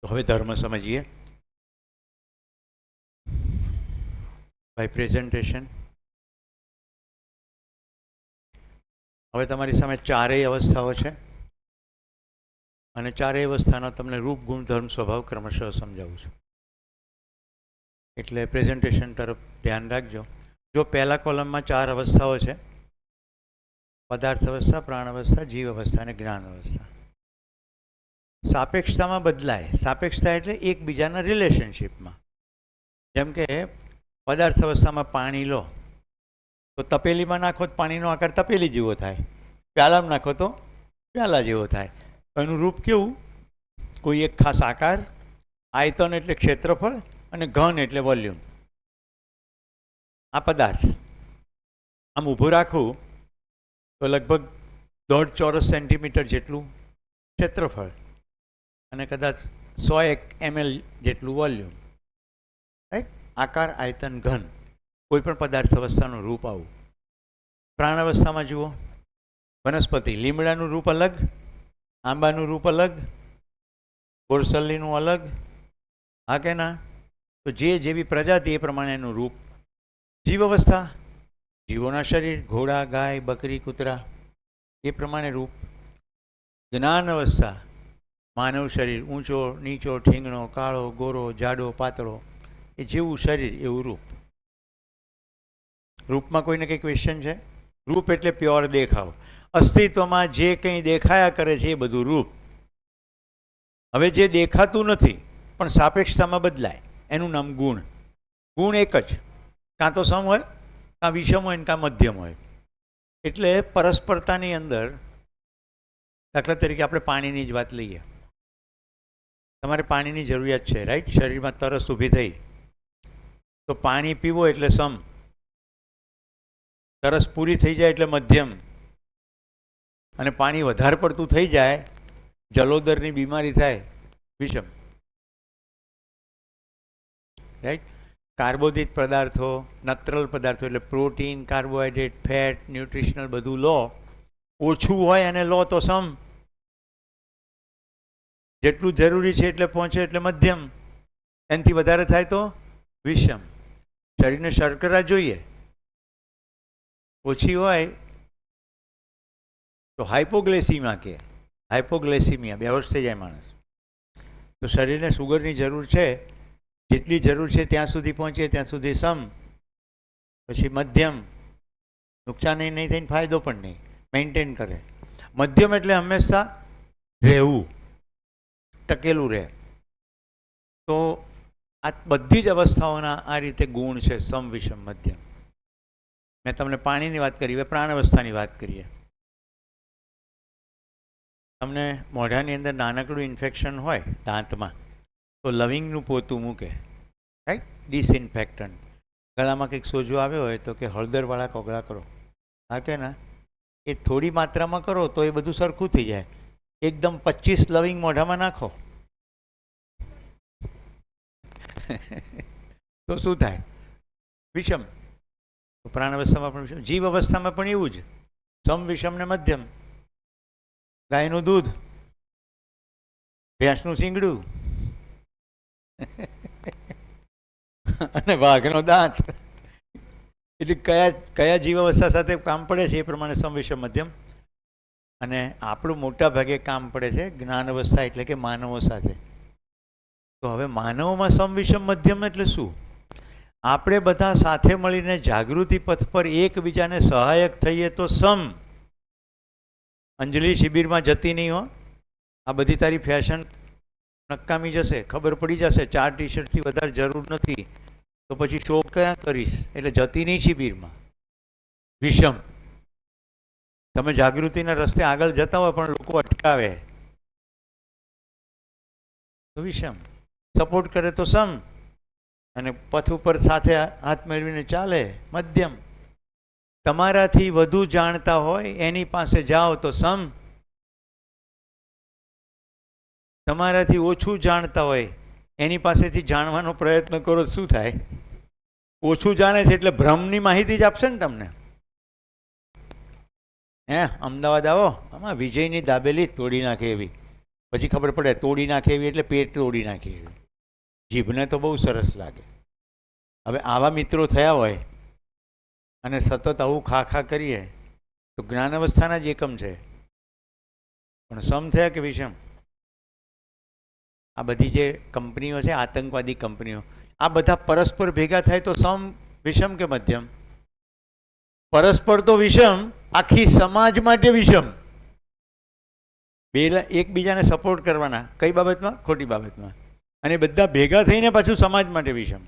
તો હવે ધર્મ સમજીએ. By presentation. હવે તમારી સામે ચારેય અવસ્થાઓ છે અને ચારેય અવસ્થાનો તમને રૂપ, ગુણ, ધર્મ, સ્વભાવ ક્રમશઃ સમજાવું છું. એટલે પ્રેઝન્ટેશન તરફ ધ્યાન રાખજો. જો પહેલા કોલમમાં 4 અવસ્થાઓ છે, પદાર્થ અવસ્થા, પ્રાણ અવસ્થા, જીવ અવસ્થા અને જ્ઞાન અવસ્થા. સાપેક્ષતામાં બદલાય. સાપેક્ષતા એટલે એકબીજાના રિલેશનશીપમાં. જેમ કે પદાર્થ અવસ્થામાં પાણી લો તો તપેલીમાં નાખો તો પાણીનો આકાર તપેલી જેવો થાય, પ્યાલામાં નાખો તો પ્યાલા જેવો થાય. એનું રૂપ કેવું? કોઈ એક ખાસ આકાર, આયતન એટલે ક્ષેત્રફળ અને ઘન એટલે વોલ્યુમ. આ પદાર્થ આમ ઊભું રાખવું તો લગભગ 1.5 ચોરસ સેન્ટીમીટર જેટલું ક્ષેત્રફળ અને કદાચ 100 ml જેટલું વોલ્યુમ. રાઈટ? આકાર, આયતન, ઘન. કોઈ પણ પદાર્થ અવસ્થાનું રૂપ આવું. પ્રાણ અવસ્થામાં જુઓ, વનસ્પતિ, લીમડાનું રૂપ અલગ, આંબાનું રૂપ અલગ, બોરસલ્લીનું અલગ. હા કે ના? તો જે જેવી પ્રજાતિ એ પ્રમાણેનું રૂપ. જીવ અવસ્થા, જીવોના શરીર, ઘોડા, ગાય, બકરી, કૂતરા એ પ્રમાણે રૂપ. જ્ઞાન અવસ્થા, માનવ શરીર, ઊંચો, નીચો, ઠીંગણો, કાળો, ગોરો, જાડો, પાતળો, એ જેવું શરીર એવું રૂપ. રૂપમાં કોઈને કંઈ ક્વેશ્ચન છે? રૂપ એટલે પ્યોર દેખાવ. અસ્તિત્વમાં જે કંઈ દેખાયા કરે છે એ બધું રૂપ. હવે જે દેખાતું નથી પણ સાપેક્ષતામાં બદલાય એનું નામ ગુણ. ગુણ એક જ, કાં તો સમ હોય, કાં વિષમ હોય ને કાં મધ્યમ હોય. એટલે પરસ્પરતાની અંદર, દાખલા તરીકે આપણે પાણીની જ વાત લઈએ. તમારે પાણીની જરૂરિયાત છે, રાઈટ? શરીરમાં તરસ ઊભી થઈ તો પાણી પીવો એટલે સમ, તરસ પૂરી થઈ જાય એટલે મધ્યમ, અને પાણી વધારે પડતું થઈ જાય, જલોદરની બીમારી થાય, વિષમ. રાઈટ? કાર્બોદિત પદાર્થો, નત્રલ પદાર્થો એટલે પ્રોટીન, કાર્બોહાઈડ્રેટ, ફેટ, ન્યુટ્રિશનલ બધું લો. ઓછું હોય અને લો તો સમ, જેટલું જરૂરી છે એટલે પહોંચે એટલે મધ્યમ, એનાથી વધારે થાય તો વિષમ. શરીરને શર્કરા જોઈએ, ઓછી હોય તો હાઇપોગ્લાયસીમિયા કે હાઇપોગ્લાયસીમિયા, બેહોશ થઈ જાય માણસ. તો શરીરને સુગરની જરૂર છે, જેટલી જરૂર છે ત્યાં સુધી પહોંચે ત્યાં સુધી સમ, પછી મધ્યમ, નુકસાન નહીં થઈને ફાયદો પણ નહીં, મેન્ટેન કરે. મધ્યમ એટલે હંમેશા રહેવું, ટકેલું રહે. તો આ બધી જ અવસ્થાઓના આ રીતે ગુણ છે, સમ, વિષમ, મધ્યમ. મેં તમને પાણીની વાત કરી, હવે પ્રાણ અવસ્થાની વાત કરીએ. તમને મોઢાની અંદર નાનકડું ઇન્ફેક્શન હોય દાંતમાં તો લવિંગનું પોતું મૂકે, રાઈટ? ડિસઇન્ફેક્ટન્ટ. ગળામાં કંઈક સોજો આવ્યો હોય તો કે હળદરવાળા કોગળા કરો. હા કે ના? એ થોડી માત્રામાં કરો તો એ બધું સરખું થઈ જાય. એકદમ 25 લવિંગ મોઢામાં નાખો તો શું થાય? વિષમ. પ્રાણ અવસ્થામાં પણ વિષમ, જીવ અવસ્થામાં પણ એવું જ, સમ, વિષમ ને મધ્યમ. ગાયનું દૂધ, ભેંસનું શીંગડું, અને વાઘનો દાંત. એટલે કયા કયા જીવાવસ્થા સાથે કામ પડે છે એ પ્રમાણે સમ વિષમ મધ્યમ. અને આપણું મોટા ભાગે કામ પડે છે જ્ઞાન અવસ્થા એટલે કે માનવો સાથે. તો હવે માનવોમાં સમ વિષમ મધ્યમ એટલે શું? આપણે બધા સાથે મળીને જાગૃતિ પથ પર એકબીજાને સહાયક થઈએ તો સમ. અંજલિ શિબિરમાં જતી નહીં હો. આ બધી તારી ફેશન નકામી જશે, ખબર પડી જશે 4 ટી-શર્ટથી વધારે જરૂર નથી, તો પછી શો ક્યાં કરીશ? એટલે જતી નહીં શિબિરમાં. વિષમ. તમે જાગૃતિના રસ્તે આગળ જતા હોય પણ લોકો અટકાવે તો વિષમ. સપોર્ટ કરે તો સમ. અને પથ ઉપર સાથે હાથ મેળવીને ચાલે મધ્યમ. તમારાથી વધુ જાણતા હોય એની પાસે જાઓ તો સમ. તમારાથી ઓછું જાણતા હોય એની પાસેથી જાણવાનો પ્રયત્ન કરો, શું થાય? ઓછું જાણે છે એટલે ભ્રમની માહિતી જ આપશે ને તમને. અમદાવાદ આવો, આમાં વિજયની દાબેલી તોડી નાખે એવી. પછી ખબર પડે તોડી નાખે એવી એટલે પેટ તોડી નાખે એવી. જીભને તો બહુ સરસ લાગે. હવે આવા મિત્રો થયા હોય અને સતત આવું ખા ખા કરીએ તો જ્ઞાન અવસ્થાના જ એકમ છે. પણ સમ થયા કે વિષમ? આ બધી જે કંપનીઓ છે, આતંકવાદી કંપનીઓ, આ બધા પરસ્પર ભેગા થાય તો સમ વિષમ કે મધ્યમ? પરસ્પર તો વિષમ, આખી સમાજ માટે વિષમ. બે એકબીજાને સપોર્ટ કરવાના, કઈ બાબતમાં? ખોટી બાબતમાં. અને બધા ભેગા થઈને પાછું સમાજ માટે વિષમ.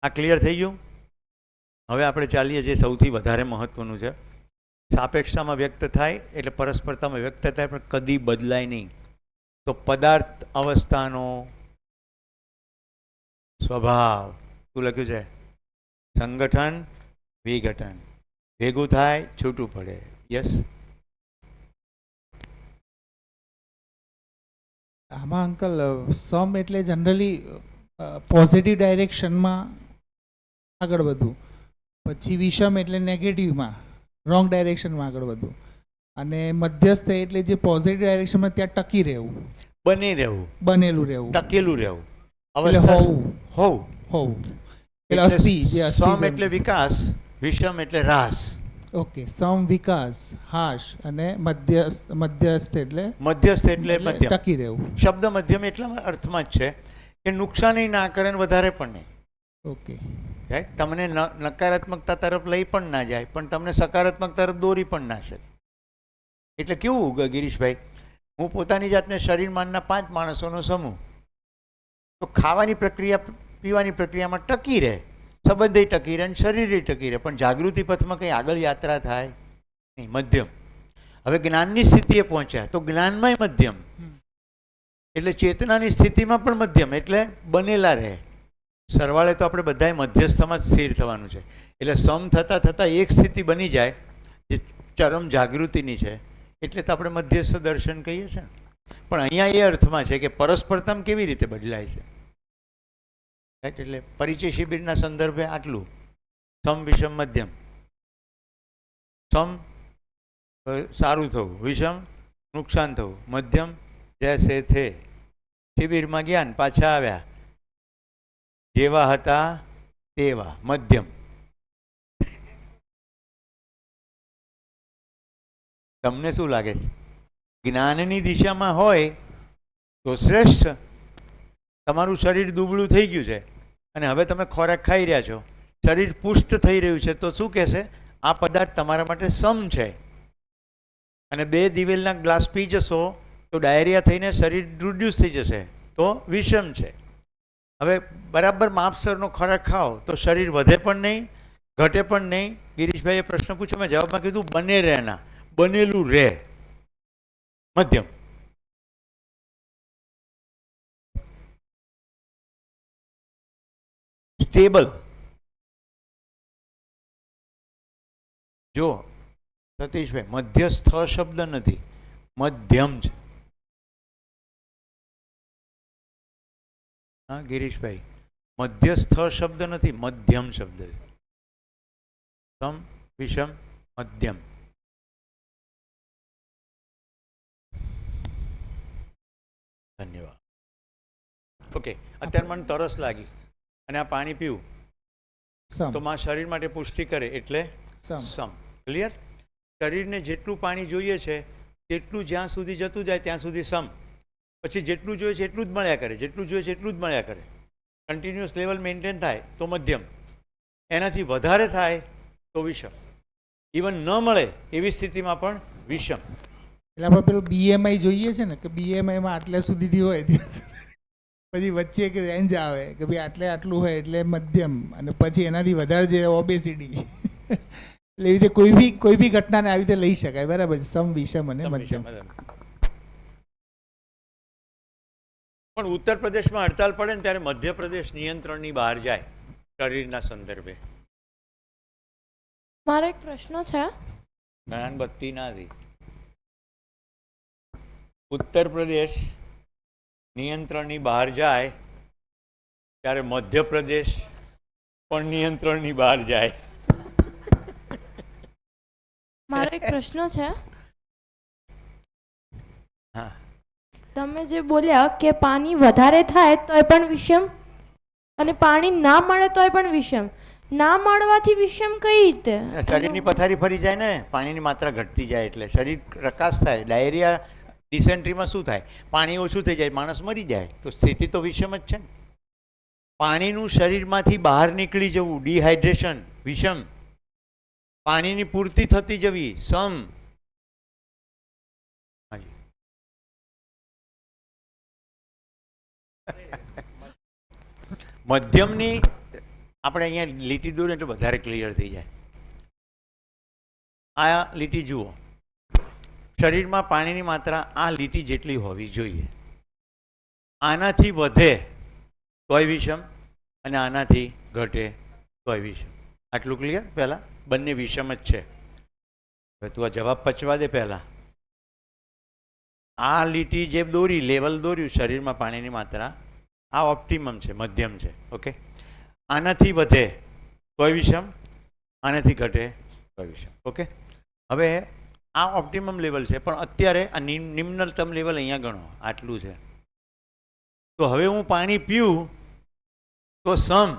આ ક્લિયર થઈ ગયું? હવે આપણે ચાલીએ જે સૌથી વધારે મહત્વનું છે. સાપેક્ષતામાં વ્યક્ત થાય એટલે પરસ્પરતામાં વ્યક્ત થાય, પણ કદી બદલાય નહીં. તો પદાર્થ અવસ્થાનો સ્વભાવ શું લખ્યું છે? સંગઠન વિઘટન. ભેગું થાય છૂટું પડે. યસ. આમાં અંકલ સમ એટલે જનરલી પોઝિટિવ ડાયરેક્શનમાં આગળ વધવું, પછી વિષમ એટલે નેગેટિવમાં રોંગ ડાયરેક્શનમાં આગળ વધવું, અને મધ્યસ્થ એટલે જે પોઝિટિવ ડાયરેક્શનમાં ત્યાં ટકી રહેવું, બની રહેવું, બનેલું રહેવું, ટકેલું રહેવું. એટલે હોવું હોવું હોવું એટલે અસ્થિ, જે અસ્થિ. સમ એટલે વિકાસ, વિષમ એટલે રાસ. ઓકે. સમ વિકાસ, હાશ, અને મધ્યસ્થ એટલે મધ્યસ્થ એટલે મધ્યમ. ટકી રહેવું. શબ્દ મધ્યમ એટલા અર્થમાં જ છે કે નુકસાન ના કરે ને વધારે પણ નહીં. ઓકે. રાઈટ. તમને નકારાત્મકતા તરફ લઈ પણ ના જાય, પણ તમને સકારાત્મક તરફ દોરી પણ ના શકે. એટલે કેવું ગિરીશભાઈ, હું પોતાની જાતને શરીરમાનના 5 માણસોનો સમૂહ, તો ખાવાની પ્રક્રિયા, પીવાની પ્રક્રિયામાં ટકી રહે, સંબંધે ટકી રહે અને શરીરે ટકી રહે, પણ જાગૃતિ પથમાં કંઈ આગળ યાત્રા થાય નહીં. મધ્યમ. હવે જ્ઞાનની સ્થિતિએ પહોંચ્યા તો જ્ઞાનમાંય મધ્યમ, એટલે ચેતનાની સ્થિતિમાં પણ મધ્યમ, એટલે બનેલા રહે. સરવાળે તો આપણે બધાએ મધ્યસ્થમાં જ સ્થિર થવાનું છે. એટલે સમ થતાં થતાં એક સ્થિતિ બની જાય જે ચરમ જાગૃતિની છે, એટલે તો આપણે મધ્યસ્થ દર્શન કહીએ છીએ. પણ અહીંયા એ અર્થમાં છે કે પરસ્પરતમ કેવી રીતે બદલાય છે. રાઈટ. એટલે પરિચય શિબિરના સંદર્ભે આટલું. સમ વિષમ મધ્યમ. સમ સારું થવું, વિષમ નુકસાન થવું, મધ્યમ જૈસે થે. શિબિરમાં ગયા ને પાછા આવ્યા જેવા હતા તેવા, મધ્યમ. તમને શું લાગે છે? જ્ઞાનની દિશામાં હોય તો શ્રેષ્ઠ. તમારું શરીર દુબળું થઈ ગયું છે અને હવે તમે ખોરાક ખાઈ રહ્યા છો, શરીર પુષ્ટ થઈ રહ્યું છે, તો શું કહેશે? આ પદાર્થ તમારા માટે સમ છે. અને 2 દિવેલના ગ્લાસ પી જશો તો ડાયરિયા થઈને શરીર રિડ્યુસ થઈ જશે, તો વિષમ છે. હવે બરાબર માપસરનો ખોરાક ખાઓ તો શરીર વધે પણ નહીં, ઘટે પણ નહીં. ગિરીશભાઈએ પ્રશ્ન પૂછ્યો, મેં જવાબમાં કીધું બને રહેના, બનેલું રહે. મધ્યમ. સ્ટેબલ. જો સતીશભાઈ, મધ્યસ્થ શબ્દ નથી, મધ્યમ છે. હા ગિરીશભાઈ, મધ્યસ્થ શબ્દ નથી, મધ્યમ શબ્દ છે. સમ વિષમ મધ્યમ. ધન્યવાદ. ઓકે, અત્યારે મને તરસ લાગી અને આ પાણી પીવું સમ તો મારા શરીર માટે પુષ્ટિ કરે એટલે સમ સમ. ક્લિયર? શરીરને જેટલું પાણી જોઈએ છે તેટલું જ્યાં સુધી જતું જાય ત્યાં સુધી સમ. પછી જેટલું જોઈએ છે એટલું જ મળ્યા કરે, જેટલું જોઈએ છે એટલું જ મળ્યા કરે. કન્ટિન્યુઅસ લેવલ મેન્ટેન થાય તો મધ્યમ, એનાથી વધારે થાય તો વિષમ, ઇવન ન મળે એવી સ્થિતિમાં પણ વિષમ. એટલે આપણે પેલું BMI જોઈએ છે ને કે BMIમાં આટલા સુધીથી હોય પછી વચ્ચે એક રેન્જ આવે કે ભાઈ આટલું હોય એટલે મધ્યમ, અને પછી એનાથી વધારે જે ઓબેસિટી એટલે એવી રીતે કોઈ બી ઘટનાને આવી રીતે લઈ શકાય, બરાબર છે, સમ વિષમ અને સમ, મધ્યમ. વિષમ. પણ ઉત્તર પ્રદેશમાં હડતાલ પડે ને ત્યારે મધ્યપ્રદેશ નિયંત્રણની બહાર જાય શરીરના સંદર્ભે. મારો એક પ્રશ્ન છે. જ્ઞાનબત્તી ના હતી. ઉત્તર પ્રદેશ નિયંત્રણની બહાર જાય ત્યારે મધ્યપ્રદેશ પણ નિયંત્રણની બહાર જાય. મારો એક પ્રશ્ન છે. હા, તમે જે બોલ્યા કે પાણી વધારે થાય તોય પણ વિષમ અને પાણી ના મળે તોય પણ વિષમ, ના મળવાથી વિષમ કઈ રીતે? શરીરની પથારી ફરી જાય ને, પાણીની માત્રા ઘટતી જાય એટલે શરીર પ્રકાશ થાય. ડાયરિયા ડિસેન્ટ્રીમાં શું થાય? પાણી ઓછું થઈ જાય, માણસ મરી જાય, તો સ્થિતિ તો વિષમ જ છે ને. પાણીનું શરીરમાંથી બહાર નીકળી જવું ડિહાઇડ્રેશન વિષમ, પાણીની પૂર્તિ થતી જવી સમ. હાજી. મધ્યમની આપણે અહીંયા લીટી દોરીએ એટલે વધારે ક્લિયર થઈ જાય. આ લીટી જુઓ, શરીરમાં પાણીની માત્રા આ લીટી જેટલી હોવી જોઈએ. આનાથી વધે તોય વિષમ અને આનાથી ઘટે તોય વિષમ. આટલું ક્લિયર? પહેલાં બંને વિષમ જ છે. હવે તું આ જવાબ પચવા દે. પહેલાં આ લીટી જે દોરી, લેવલ દોર્યું શરીરમાં પાણીની માત્રા, આ ઓપ્ટિમમ છે, મધ્યમ છે. ઓકે, આનાથી વધે તોય વિષમ, આનાથી ઘટે તોય વિષમ. ઓકે, હવે આ ઓપ્ટિમમ લેવલ છે, પણ અત્યારે આ નિમ્નતમ લેવલ અહીંયા ગણો, આટલું છે. તો હવે હું પાણી પીવું તો સમ,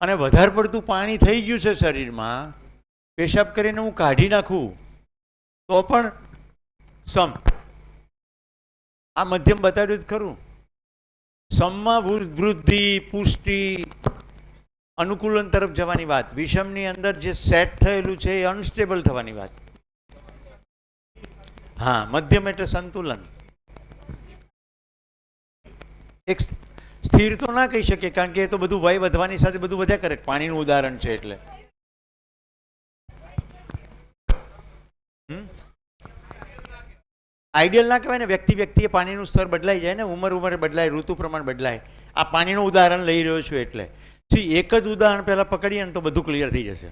અને વધારે પડતું પાણી થઈ ગયું છે શરીરમાં, પેશાબ કરીને હું કાઢી નાખું તો પણ સમ. આ મધ્યમ બતાવ્યું જ ખરું. સમમાં વૃદ્ધિ, પુષ્ટિ, અનુકૂલન તરફ જવાની વાત. વિષમની અંદર જે સેટ થયેલું છે એ અનસ્ટેબલ થવાની વાત. હા, મધ્યમ એટલે સંતુલન. એક સ્થિર તો ના કહી શકીએ, કારણ કે એ તો બધું વય વધવાની સાથે બધું વધ્યા કરે. પાણીનું ઉદાહરણ છે એટલે. આઈડિયલ ના કહેવાય ને. વ્યક્તિએ પાણીનું સ્તર બદલાઈ જાય ને, ઉંમરે બદલાય, ઋતુ પ્રમાણે બદલાય. આ પાણીનું ઉદાહરણ લઈ રહ્યો છું એટલે. એક જ ઉદાહરણ પહેલાં પકડીએ ને તો બધું ક્લિયર થઈ જશે.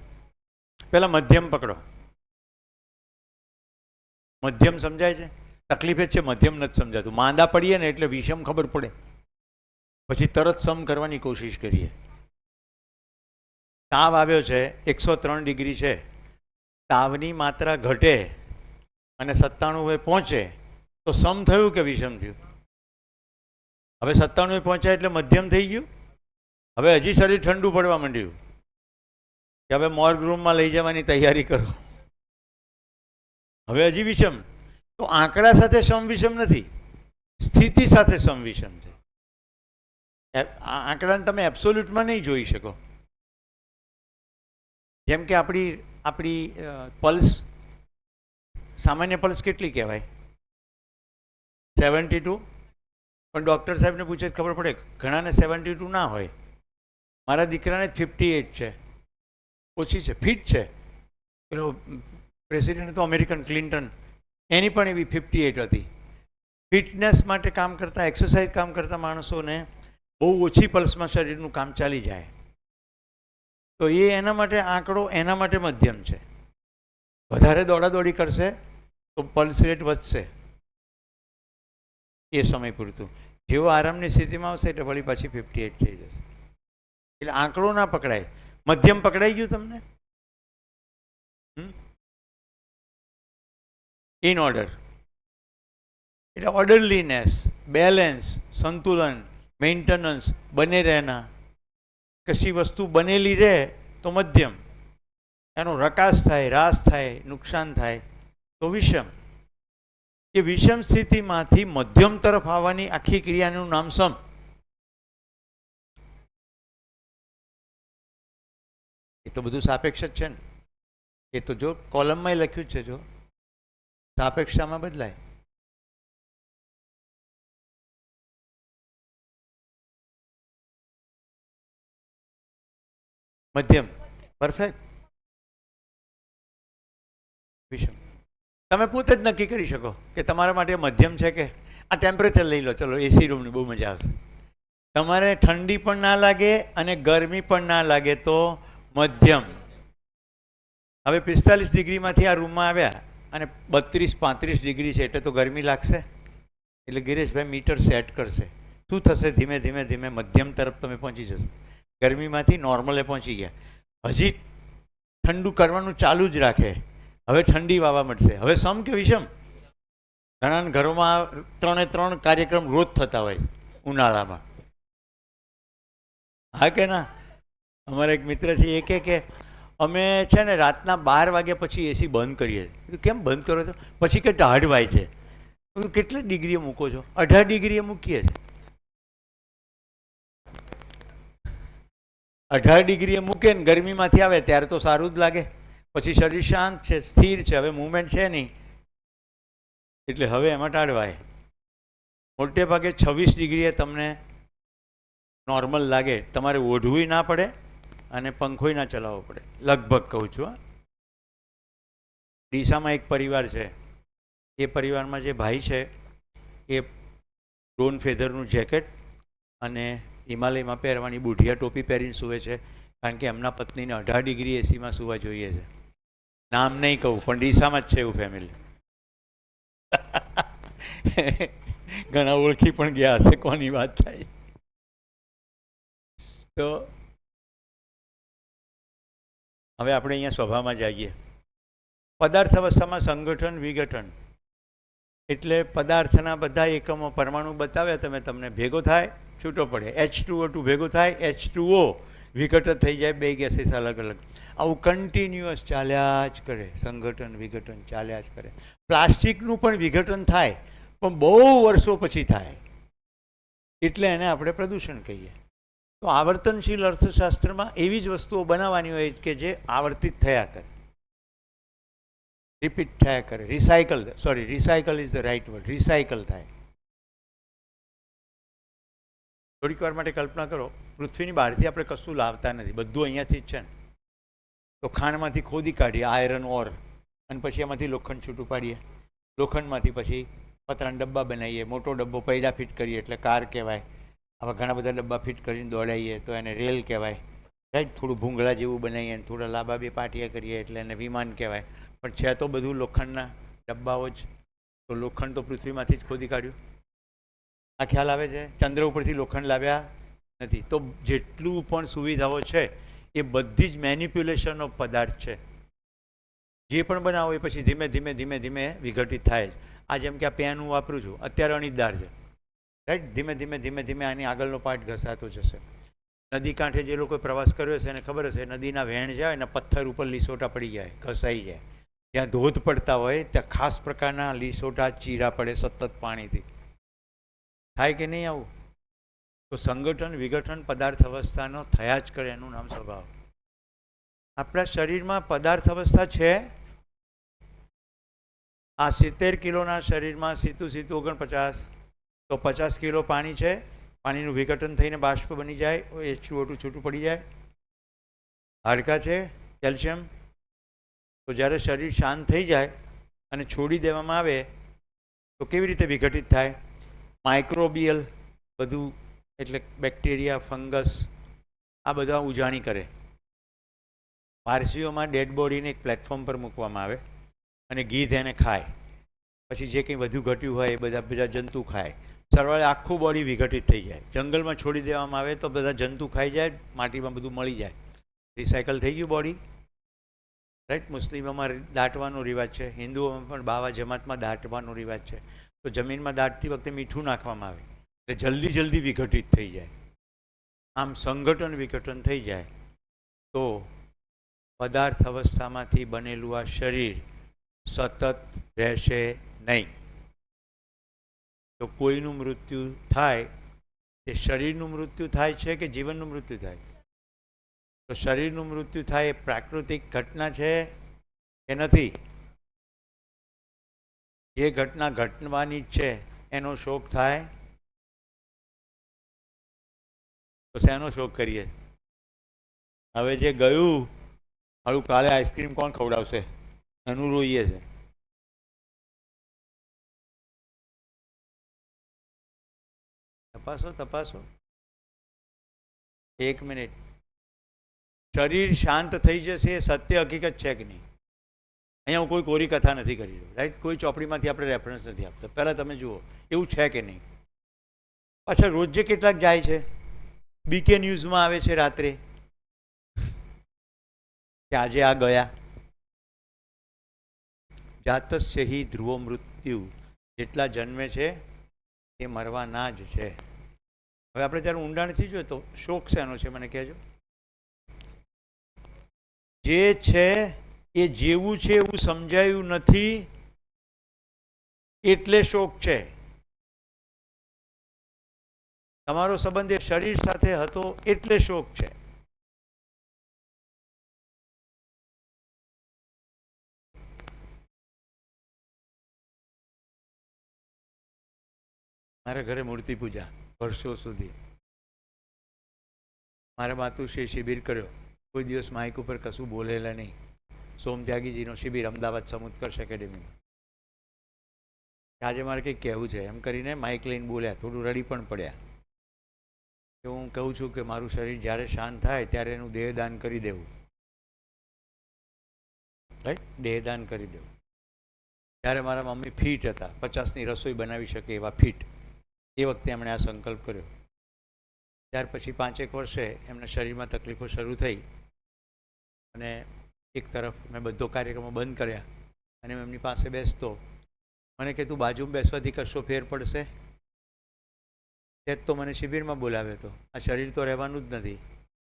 પહેલાં મધ્યમ પકડો. મધ્યમ સમજાય છે? તકલીફ જ છે, મધ્યમ નથી સમજાતું. માંદા પડીએ ને એટલે વિષમ ખબર પડે, પછી તરત સમ કરવાની કોશિશ કરીએ. તાવ આવ્યો છે, 103 ડિગ્રી છે, તાવની માત્રા ઘટે અને 97 પહોંચે તો સમ થયું કે વિષમ થયું? હવે 97 પહોંચ્યા એટલે મધ્યમ થઈ ગયું. હવે હજી શરીર ઠંડુ પડવા માંડ્યું કે હવે મોર્ગ રૂમમાં લઈ જવાની તૈયારી કરો. હવે હજી વિષમ. તો આંકડા સાથે સમ વિષમ નથી, સ્થિતિ સાથે સમ વિષમ છે. આંકડાને તમે એબ્સોલ્યુટમાં નહીં જોઈ શકો. જેમ કે આપણી પલ્સ, સામાન્ય પલ્સ કેટલી કહેવાય? 72. પણ ડૉક્ટર સાહેબને પૂછે ખબર પડે, ઘણાને 72 ના હોય. મારા દીકરાને 58 છે, ઓછી છે, ફિટ છે. પેલો પ્રેસિડેન્ટ હતો અમેરિકન, ક્લિન્ટન, એની પણ એવી 58 હતી. ફિટનેસ માટે કામ કરતા, એક્સરસાઇઝ કામ કરતા માણસોને બહુ ઓછી પલ્સમાં શરીરનું કામ ચાલી જાય. તો એ એના માટે આંકડો એના માટે મધ્યમ છે. વધારે દોડાદોડી કરશે તો પલ્સ રેટ વધશે એ સમય પૂરતું. જેવો આરામની સ્થિતિમાં આવશે એટલે વળી પાછી 58 થઈ જશે. એટલે આંકડો ના પકડાય, મધ્યમ પકડાઈ ગયું તમને? In order. એટલે ઓર્ડરલીનેસ, બેલેન્સ, સંતુલન, મેન્ટેનન્સ બને રહેના. કશી વસ્તુ બનેલી રહે તો મધ્યમ, એનો રકાસ થાય, રાસ થાય, નુકસાન થાય તો વિષમ. એ વિષમ સ્થિતિમાંથી મધ્યમ તરફ આવવાની આખી ક્રિયાનું નામ સમ. એ તો બધું સાપેક્ષ જ છે ને. એ તો જો કોલમમાં લખ્યું જ છે, જો સાપેક્ષામાં બદલાય. મધ્યમ, પરફેક્ટ, વિષમ. તમે પોતે જ નક્કી કરી શકો કે તમારા માટે મધ્યમ છે કે આ ટેમ્પરેચર લઈ લો. ચલો એસી રૂમની બહુ મજા આવશે. તમારે ઠંડી પણ ના લાગે અને ગરમી પણ ના લાગે તો મધ્યમ. હવે 45 ડિગ્રીમાંથી આ રૂમમાં આવ્યા અને 32-35 ડિગ્રી છે એટલે તો ગરમી લાગશે. એટલે ગિરીશભાઈ મીટર સેટ કરશે. શું થશે? ધીમે ધીમે ધીમે મધ્યમ તરફ તમે પહોંચી જશો. ગરમીમાંથી નોર્મલે પહોંચી ગયા. હજી ઠંડુ કરવાનું ચાલુ જ રાખે, હવે ઠંડી વાવા મળશે. હવે સમ કે વિષમ? ઘણા ઘરોમાં 3 કાર્યક્રમ રોજ થતા હોય ઉનાળામાં. હા કે ના? અમારા એક મિત્ર છે એ કે અમે છે ને રાતના 12 વાગ્યા પછી એસી બંધ કરીએ. કેમ બંધ કરો છો? પછી કે ટાઢ વાય છે. કેટલી ડિગ્રીએ મૂકો છો? 18 ડિગ્રીએ મૂકીએ છીએ. 18 ડિગ્રીએ મૂકે ને ગરમીમાંથી આવે ત્યારે તો સારું જ લાગે. પછી શરીર શાંત છે, સ્થિર છે, હવે મૂવમેન્ટ છે નહીં, એટલે હવે એમાં ટાળવાય. મોટે ભાગે 26 ડિગ્રીએ તમને નોર્મલ લાગે. તમારે ઓઢવું ના પડે અને પંખોય ના ચલાવવો પડે, લગભગ કહું છું. હા, ડીસામાં એક પરિવાર છે. એ પરિવારમાં જે ભાઈ છે એ ડોન ફેધરનું જેકેટ અને હિમાલયમાં પહેરવાની બુઢિયા ટોપી પહેરીને સૂવે છે, કારણ કે એમના પત્નીને 18 ડિગ્રી એસીમાં સૂવા જોઈએ છે. નામ નહીં કહું, પણ ડીસામાં જ છે એવું ફેમિલી. ઘણા ઓળખી પણ ગયા હશે કોની વાત થાય. તો હવે આપણે અહીંયા સભામાં જઈએ. પદાર્થ અવસ્થામાં સંગઠન વિઘટન એટલે પદાર્થના બધા એકમો પરમાણુ બતાવ્યા તમે, તમને ભેગો થાય, છૂટો પડે. H2O2 ભેગું થાય, H2O વિઘટન થઈ જાય, બે ગેસીસ અલગ અલગ. આવું કન્ટિન્યુઅસ ચાલ્યા જ કરે, સંગઠન વિઘટન ચાલ્યા જ કરે. પ્લાસ્ટિકનું પણ વિઘટન થાય, પણ બહુ વર્ષો પછી થાય, એટલે એને આપણે પ્રદૂષણ કહીએ. તો આવર્તનશીલ અર્થશાસ્ત્રમાં એવી જ વસ્તુઓ બનાવવાની હોય કે જે આવર્તિત થયા કરે, રિપીટ થયા કરે. Recycle is the right word. Recycle થાય. થોડીક વાર માટે કલ્પના કરો, પૃથ્વીની બહારથી આપણે કશું લાવતા નથી, બધું અહીંયાથી જ છે ને. તો ખાણમાંથી ખોદી કાઢીએ આયરન ઓર, અને પછી એમાંથી લોખંડ છૂટું પાડીએ. લોખંડમાંથી પછી પતરાના ડબ્બા બનાવીએ, મોટો ડબ્બો પૈડા ફિટ કરીએ એટલે કાર કહેવાય. આવા ઘણા બધા ડબ્બા ફિટ કરીને દોડાવીએ તો એને રેલ કહેવાય. રાઈટ? થોડું ભૂંગળા જેવું બનાવીએ અને થોડા લાંબા બે પાટિયા કરીએ એટલે એને વિમાન કહેવાય. પણ છે તો બધું લોખંડના ડબ્બાઓ જ. તો લોખંડ તો પૃથ્વીમાંથી જ ખોદી કાઢ્યું. આ ખ્યાલ આવે છે? ચંદ્ર ઉપરથી લોખંડ લાવ્યા નથી. તો જેટલું પણ સુવિધાઓ છે એ બધી જ મેનિપ્યુલેશન ઓફ પદાર્થ છે. જે પણ બનાવો એ પછી ધીમે ધીમે ધીમે ધીમે વિઘટિત થાય જ. આ જેમ કે આ પેન હું વાપરું છું, અત્યારે અણીદાર છે, રાઈટ? ધીમે ધીમે ધીમે ધીમે આની આગળનો પાર્ટ ઘસાતો જશે. નદી કાંઠે જે લોકોએ પ્રવાસ કર્યો છે એને ખબર હશે, નદીના વહેણ જાય અને પથ્થર ઉપર લીસોટા પડી જાય, ઘસાઈ જાય. ત્યાં ધોધ પડતા હોય ત્યાં ખાસ પ્રકારના લીસોટા ચીરા પડે સતત પાણીથી. થાય કે નહીં આવું? તો સંગઠન વિઘટન પદાર્થ અવસ્થાનો થયા જ કરે, એનું નામ સ્વભાવ. આપણા શરીરમાં પદાર્થ અવસ્થા છે. આ 70 કિલોના શરીરમાં સીતું 49, તો 50 કિલો પાણી છે. પાણીનું વિઘટન થઈને બાષ્પ બની જાય, H2O2 છૂટું પડી જાય. હાડકાં છે, કેલ્શિયમ. તો જ્યારે શરીર શાંત થઈ જાય અને છોડી દેવામાં આવે તો કેવી રીતે વિઘટિત થાય? માઇક્રોબિયલ બધું, એટલે બેક્ટેરિયા, ફંગસ, આ બધા ઉજાણી કરે. પારસીઓમાં ડેડ બોડીને એક પ્લેટફોર્મ પર મૂકવામાં આવે અને ગીધ એને ખાય. પછી જે કંઈ વધુ ઘટ્યું હોય એ બધા જંતુ ખાય. સરવાળે આખું બોડી વિઘટિત થઈ જાય. જંગલમાં છોડી દેવામાં આવે તો બધા જંતુ ખાઈ જાય, માટીમાં બધું મળી જાય. રિસાયકલ થઈ ગયું બોડી, રાઈટ? મુસ્લિમોમાં દાટવાનો રિવાજ છે, હિન્દુઓમાં પણ બાવા જમાતમાં દાટવાનો રિવાજ છે. તો જમીનમાં દાટતી વખતે મીઠું નાખવામાં આવે એટલે જલ્દી જલ્દી વિઘટિત થઈ જાય. આમ સંઘટન વિઘટન થઈ જાય તો પદાર્થ અવસ્થામાંથી બનેલું આ શરીર સતત રહેશે નહીં. તો કોઈનું મૃત્યુ થાય એ શરીરનું મૃત્યુ થાય છે કે જીવનનું મૃત્યુ થાય? તો શરીરનું મૃત્યુ થાય એ પ્રાકૃતિક ઘટના છે કે નથી? જે ઘટના ઘટવાની જ છે એનો શોક થાય તો શેનો શોક કરીએ? હવે જે ગયું હાલું કાલે આઈસ્ક્રીમ કોણ ખવડાવશે એનું રોઈએ છે. તપાસો 1 મિનિટ. શરીર શાંત થઈ જશે એ સત્ય હકીકત છે કે નહીં? અહીંયા હું કોઈ કોરી કથા નથી કરી રહ્યો, રાઈટ? કોઈ ચોપડીમાંથી આપણે રેફરન્સ નથી આપતા. પહેલાં તમે જુઓ એવું છે કે નહીં. પાછા રોજ જે કેટલાક જાય છે, બીકે ન્યૂઝમાં આવે છે રાત્રે કે આજે આ ગયા. જાતસ્ય હિ ધ્રુવો મૃત્યુ, જેટલા જન્મે છે એ મરવાના જ છે. હવે આપણે જ્યારે ઊંડાણથી જોઈએ તો શોક શેનો છે મને કહેજો. જે છે એ જેવું છે એવું સમજાયું નથી એટલે શોક છે. તમારો સંબંધ એ શરીર સાથે હતો એટલે શોક છે. મારા ઘરે મૂર્તિ પૂજા વર્ષો સુધી. મારા માતુશ્રીએ શિબિર કર્યો, કોઈ દિવસ માઇક ઉપર કશું બોલેલા નહીં. સોમત્યાગીજીનો શિબિર અમદાવાદ સમુત્કર્ષ એકેડેમીમાં. આજે મારે કંઈક કહેવું છે એમ કરીને માઇક લઈને બોલ્યા, થોડું રડી પણ પડ્યા. હું કહું છું કે મારું શરીર જ્યારે શાંત થાય ત્યારે એનું દેહદાન કરી દેવું, રાઈટ? દેહદાન કરી દેવું. ત્યારે મારા મમ્મી ફિટ હતા, 50ની રસોઈ બનાવી શકે એવા ફિટ. એ વખતે એમણે આ સંકલ્પ કર્યો. ત્યાર પછી 5 વર્ષે એમના શરીરમાં તકલીફો શરૂ થઈ અને એક તરફ મેં બધો કાર્યક્રમો બંધ કર્યા અને એમની પાસે બેસતો. મને કે તું બાજુમાં બેસવાથી કશો ફેર પડશે? તે જ તો મને શિબિરમાં બોલાવ્યો હતો. આ શરીર તો રહેવાનું જ નથી.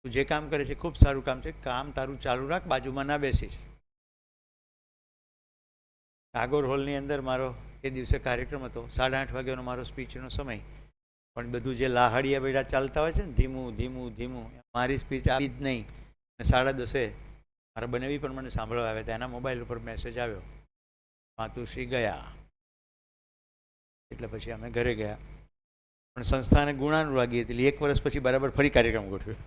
તું જે કામ કરે છે ખૂબ સારું કામ છે, કામ તારું ચાલુ રાખ, બાજુમાં ના બેસીશ. ટાગોર હોલની અંદર મારો એ દિવસે કાર્યક્રમ હતો. 8:30 વાગ્યાનો મારો સ્પીચનો સમય. પણ બધું જે લાહડિયા બેડા ચાલતા હોય છે ને, ધીમું ધીમું ધીમું, મારી સ્પીચ આવી જ નહીં. અને 10:30 મારા બનેવી પણ મને સાંભળવા આવ્યા હતા. એના મોબાઈલ ઉપર મેસેજ આવ્યો, માતુશ્રી ગયા. એટલે પછી અમે ઘરે ગયા. પણ સંસ્થાને ગુણાનુરાગી હતી, 1 વર્ષ પછી બરાબર ફરી કાર્યક્રમ ગોઠવ્યો.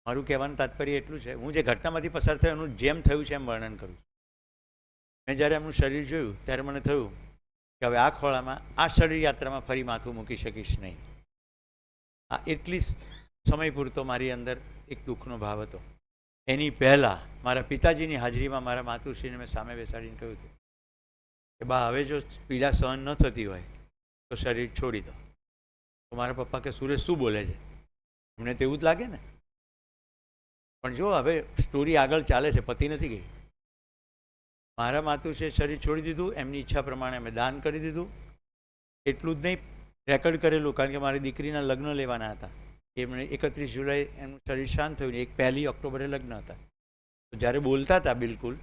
મારું કહેવાનું તાત્પર્ય એટલું છે, હું જે ઘટનામાંથી પસાર થયો એનું જેમ થયું છે એમ વર્ણન કરું છું. મેં જ્યારે એમનું શરીર જોયું ત્યારે મને થયું કે હવે આ ખોળામાં આ શરીર યાત્રામાં ફરી માથું મૂકી શકીશ નહીં. આ એટલી સમય પૂરતો મારી અંદર એક દુઃખનો ભાવ હતો. એની પહેલાં મારા પિતાજીની હાજરીમાં મારા માતુશ્રીને મેં સામે બેસાડીને કહ્યું હતું કે બા, હવે જો પીડા સહન ન થતી હોય તો શરીર છોડી દો. તો મારા પપ્પા કે સુરેશ શું બોલે છે? એમને તો એવું જ લાગે ને. પણ જો હવે સ્ટોરી આગળ ચાલે છે, પતી નથી ગઈ. મારા માતુશ્રીએ શરીર છોડી દીધું, એમની ઈચ્છા પ્રમાણે અમે દાન કરી દીધું. એટલું જ નહીં, રેકોર્ડ કરેલું, કારણ કે મારી દીકરીના લગ્ન લેવાના હતા. એમણે 31 જુલાઈ એમનું શરીર શાંત થયું, એક 1 ઓક્ટોબરે લગ્ન હતા. તો જ્યારે બોલતા હતા બિલકુલ,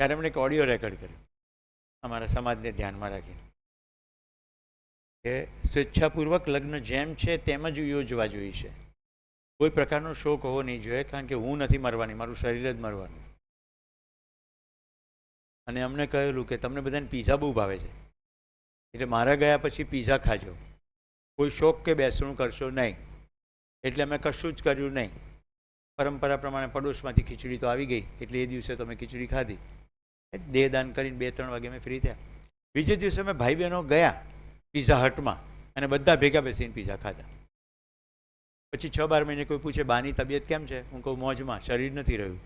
ત્યારે એમણે એક ઓડિયો રેકોર્ડ કર્યો અમારા સમાજને ધ્યાનમાં રાખીને કે સ્વેચ્છાપૂર્વક લગ્ન જેમ છે તેમ જ યોજવા જોઈએ છે. કોઈ પ્રકારનો શોક હોવો નહીં જોઈએ, કારણ કે હું નથી મરવાની, મારું શરીર જ મરવાનું. અને અમને કહેલું કે તમને બધાને પીઝા બહુ ભાવે છે, એટલે મારા ગયા પછી પીઝા ખાજો, કોઈ શોક કે બેસણું કરશો નહીં. એટલે અમે કશું જ કર્યું નહીં. પરંપરા પ્રમાણે પડોશમાંથી ખીચડી તો આવી ગઈ, એટલે એ દિવસે તો અમે ખીચડી ખાધી. દેહદાન કરીને 2-3 વાગે અમે ફ્રી થયા. બીજે દિવસે અમે ભાઈ બહેનો ગયા પીઝા હટમાં અને બધા ભેગા બેસીને પીઝા ખાધા. પછી 6-12 મહિને કોઈ પૂછે બાની તબિયત કેમ છે? હું કહું મોજમાં, શરીર નથી રહ્યું.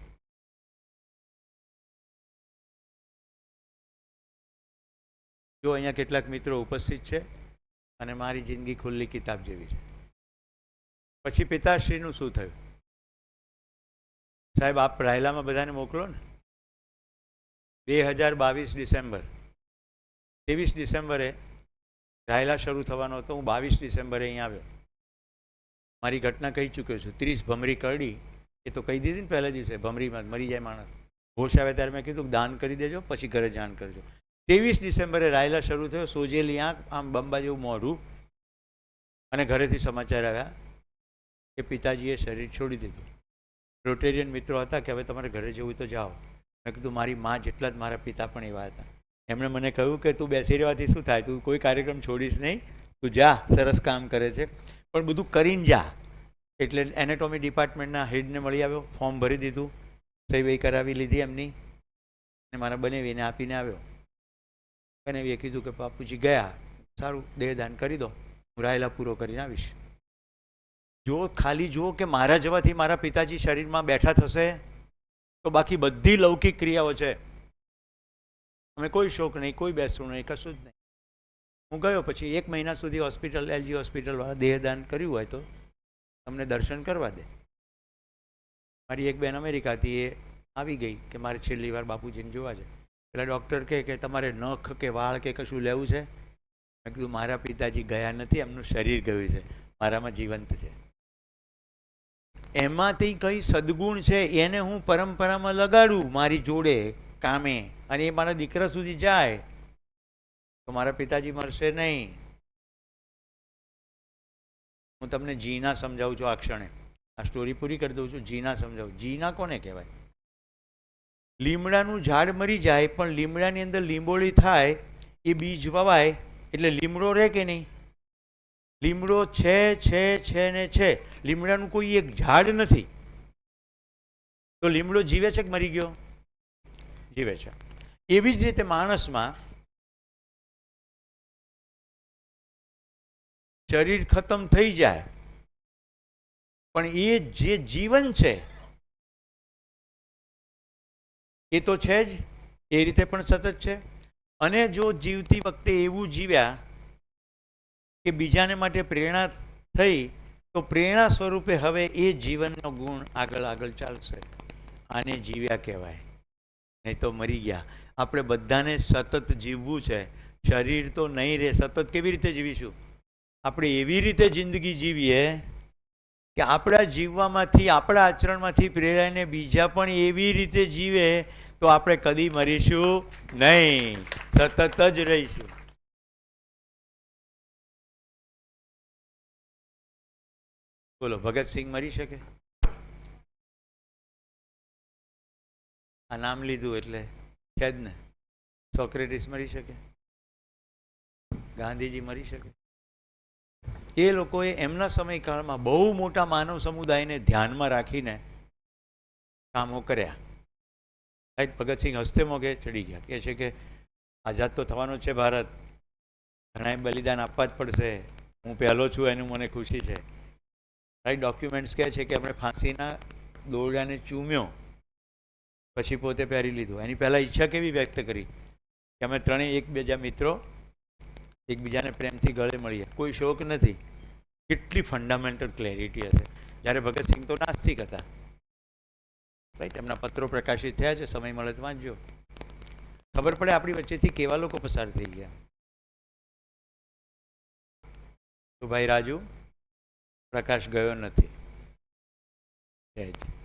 જો અહીંયા કેટલાક મિત્રો ઉપસ્થિત છે અને મારી જિંદગી ખુલ્લી કિતાબ જેવી છે. પછી પિતાશ્રીનું શું થયું? સાહેબ, આપ રાયલામાં બધાને મોકલો ને. 2022 ડિસેમ્બર 23 ડિસેમ્બરે રાયલા શરૂ થવાનો હતો. હું 22 ડિસેમ્બરે અહીં આવ્યો. મારી ઘટના કહી ચૂક્યો છું. 30 ભમરી કરડી એ તો કહી દીધી ને પહેલા દિવસે, ભમરીમાં મરી જાય માણસ. હોશ આવે ત્યારે મેં કીધું દાન કરી દેજો, પછી ઘરે જાણ કરજો. 23 ડિસેમ્બરે રાયલા શરૂ થયો. સોજેલી આંખ, આમ બંબા જેવું મોઢું, અને ઘરેથી સમાચાર આવ્યા કે પિતાજીએ શરીર છોડી દીધું. રોટેરિયન મિત્રો હતા કે હવે તમારે ઘરે જવું તો જાઓ. મેં કીધું મારી મા જેટલા જ મારા પિતા પણ એવા હતા. એમણે મને કહ્યું કે તું બેસી રહેવાથી શું થાય, તું કોઈ કાર્યક્રમ છોડીશ નહીં, તું જા, સરસ કામ કરે છે, પણ બધું કરીને જા. એટલે એનેટોમી ડિપાર્ટમેન્ટના હેડને મળી આવ્યો, ફોર્મ ભરી દીધું, સહી વહી કરાવી લીધી એમની, અને મારા બનેવીને આપીને આવ્યો. બનેવીએ કીધું કે બાપુજી ગયા, સારું દેહદાન કરી દો, હું રાયલા પૂરો કરીને આવીશ. જો ખાલી જુઓ કે મારા જવાથી મારા પિતાજી શરીરમાં બેઠા થશે તો બાકી બધી લૌકિક ક્રિયાઓ છે. અમે કોઈ શોખ નહીં, કોઈ બેસવું નહીં, કશું જ નહીં. હું ગયો પછી 1 મહિના સુધી હોસ્પિટલ, એલજી હોસ્પિટલવાળા દેહદાન કર્યું હોય તો તમને દર્શન કરવા દે. મારી એક બેન અમેરિકાથી એ આવી ગઈ કે મારે છેલ્લી વાર બાપુજીને જોવા છે. પેલા ડૉક્ટર કહે કે તમારે નખ કે વાળ કે કશું લેવું છે? મેં કીધું મારા પિતાજી ગયા નથી, એમનું શરીર ગયું છે, મારામાં જીવંત છે. એમાંથી કંઈ સદગુણ છે એને હું પરંપરામાં લગાડું મારી જોડે કામે, અને એ મારા દીકરા સુધી જાય તો મારા પિતાજી મળશે નહીં. હું તમને જીના સમજાવું છું આ ક્ષણે, આ સ્ટોરી પૂરી કરી દઉં છું. જીના સમજાવું. જીના કોને કહેવાય? લીમડાનું ઝાડ મરી જાય પણ લીમડાની અંદર લીંબોળી થાય, એ બીજ વવાય એટલે લીમડો રહે કે નહીં? લીમડો છે ને છે. લીમડાનું કોઈ એક ઝાડ નથી તો લીમડો જીવે છે કે મરી ગયો? જીવે છે. એવી જ રીતે માણસમાં શરીર ખતમ થઈ જાય પણ એ જે જીવન છે એ તો છે જ, એ રીતે પણ સતત છે. અને જો જીવતી વખતે એવું જીવ્યા કે બીજાને માટે પ્રેરણા થઈ તો પ્રેરણા સ્વરૂપે હવે એ જીવનનો ગુણ આગળ આગળ ચાલશે. આને જીવ્યા કહેવાય, નહીં તો મરી ગયા. આપણે બધાને સતત જીવવું છે. શરીર તો નહીં રહે. સતત કેવી રીતે જીવીશું? આપણે એવી રીતે જિંદગી જીવીએ કે આપણા જીવવામાંથી, આપણા આચરણમાંથી પ્રેરાઈને બીજા પણ એવી રીતે જીવે તો આપણે કદી મરીશું નહીં, સતત જ રહીશું. બોલો, ભગતસિંહ મરી શકે? આ નામ લીધું એટલે છે જ ને. સોક્રેટિસ મરી શકે? ગાંધીજી મરી શકે? એ લોકોએ એમના સમયકાળમાં બહુ મોટા માનવ સમુદાયને ધ્યાનમાં રાખીને કામો કર્યા. રાઈટ? ભગતસિંહ હસ્તે મોગે ચડી ગયા, કહે છે કે આઝાદ તો થવાનો છે ભારત, ઘણાએ બલિદાન આપવા જ પડશે, હું પહેલો છું એનું મને ખુશી છે. રાઈટ? ડોક્યુમેન્ટ્સ કહે છે કે અમે ફાંસીના દોરડાને ચૂમ્યો પછી પોતે પહેરી લીધું. એની પહેલાં ઈચ્છા કેવી વ્યક્ત કરી કે અમે ત્રણેય એકબીજા મિત્રો એકબીજાને પ્રેમથી ગળે મળીએ, કોઈ શોક નથી. કેટલી ફંડામેન્ટલ ક્લેરિટી હશે. જ્યારે ભગતસિંહ તો નાસ્તિક હતા. રાઈટ? એમના પત્રો પ્રકાશિત થયા છે, સમય મળે તો વાંચજો, ખબર પડે આપણી વચ્ચેથી કેવા લોકો પસાર થઈ ગયા. તો ભાઈ રાજુ, પ્રકાશ ગયો નથી. જય જી.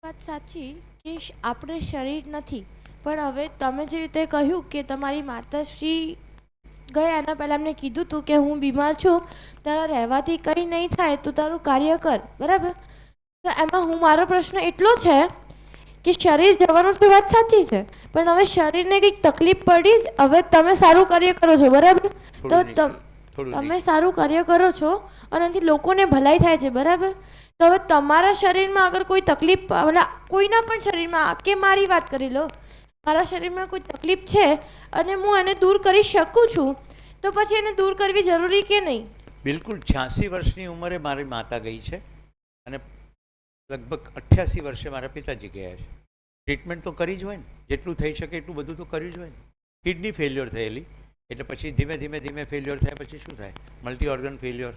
વાત સાચી કે આપણે શરીર નથી, પણ હવે તમે જે રીતે કહ્યું કે તમારી માતાશ્રી ગયા એના પહેલાં એમને કીધું હતું કે હું બીમાર છું, તારા રહેવાથી કંઈ નહીં થાય તો તારું કાર્ય કર, બરાબર? તો એમાં મારો પ્રશ્ન એટલો છે કે શરીર જવાનું તો વાત સાચી છે, પણ હવે શરીરને કંઈક તકલીફ પડી, હવે તમે સારું કાર્ય કરો છો, બરાબર? તો તમે સારું કાર્ય કરો છો અને એનાથી લોકોને ભલાઈ થાય છે, બરાબર? તો હવે તમારા શરીરમાં અગર કોઈ તકલીફ, કોઈના પણ શરીરમાં, કે મારી વાત કરી લો, મારા શરીરમાં કોઈ તકલીફ છે અને હું એને દૂર કરી શકું છું, તો પછી એને દૂર કરવી જરૂરી કે નહીં? બિલકુલ 86 વર્ષની ઉંમરે મારી માતા ગઈ છે અને લગભગ 88 વર્ષે મારા પિતાજી ગયા છે. ટ્રીટમેન્ટ તો કરી જ હોય ને, જેટલું થઈ શકે એટલું બધું તો કર્યું જ હોય ને. કિડની ફેલ્યોર થયેલી એટલે પછી ધીમે ધીમે ધીમે ફેલ્યોર થાય પછી શું થાય? Multi organ failure.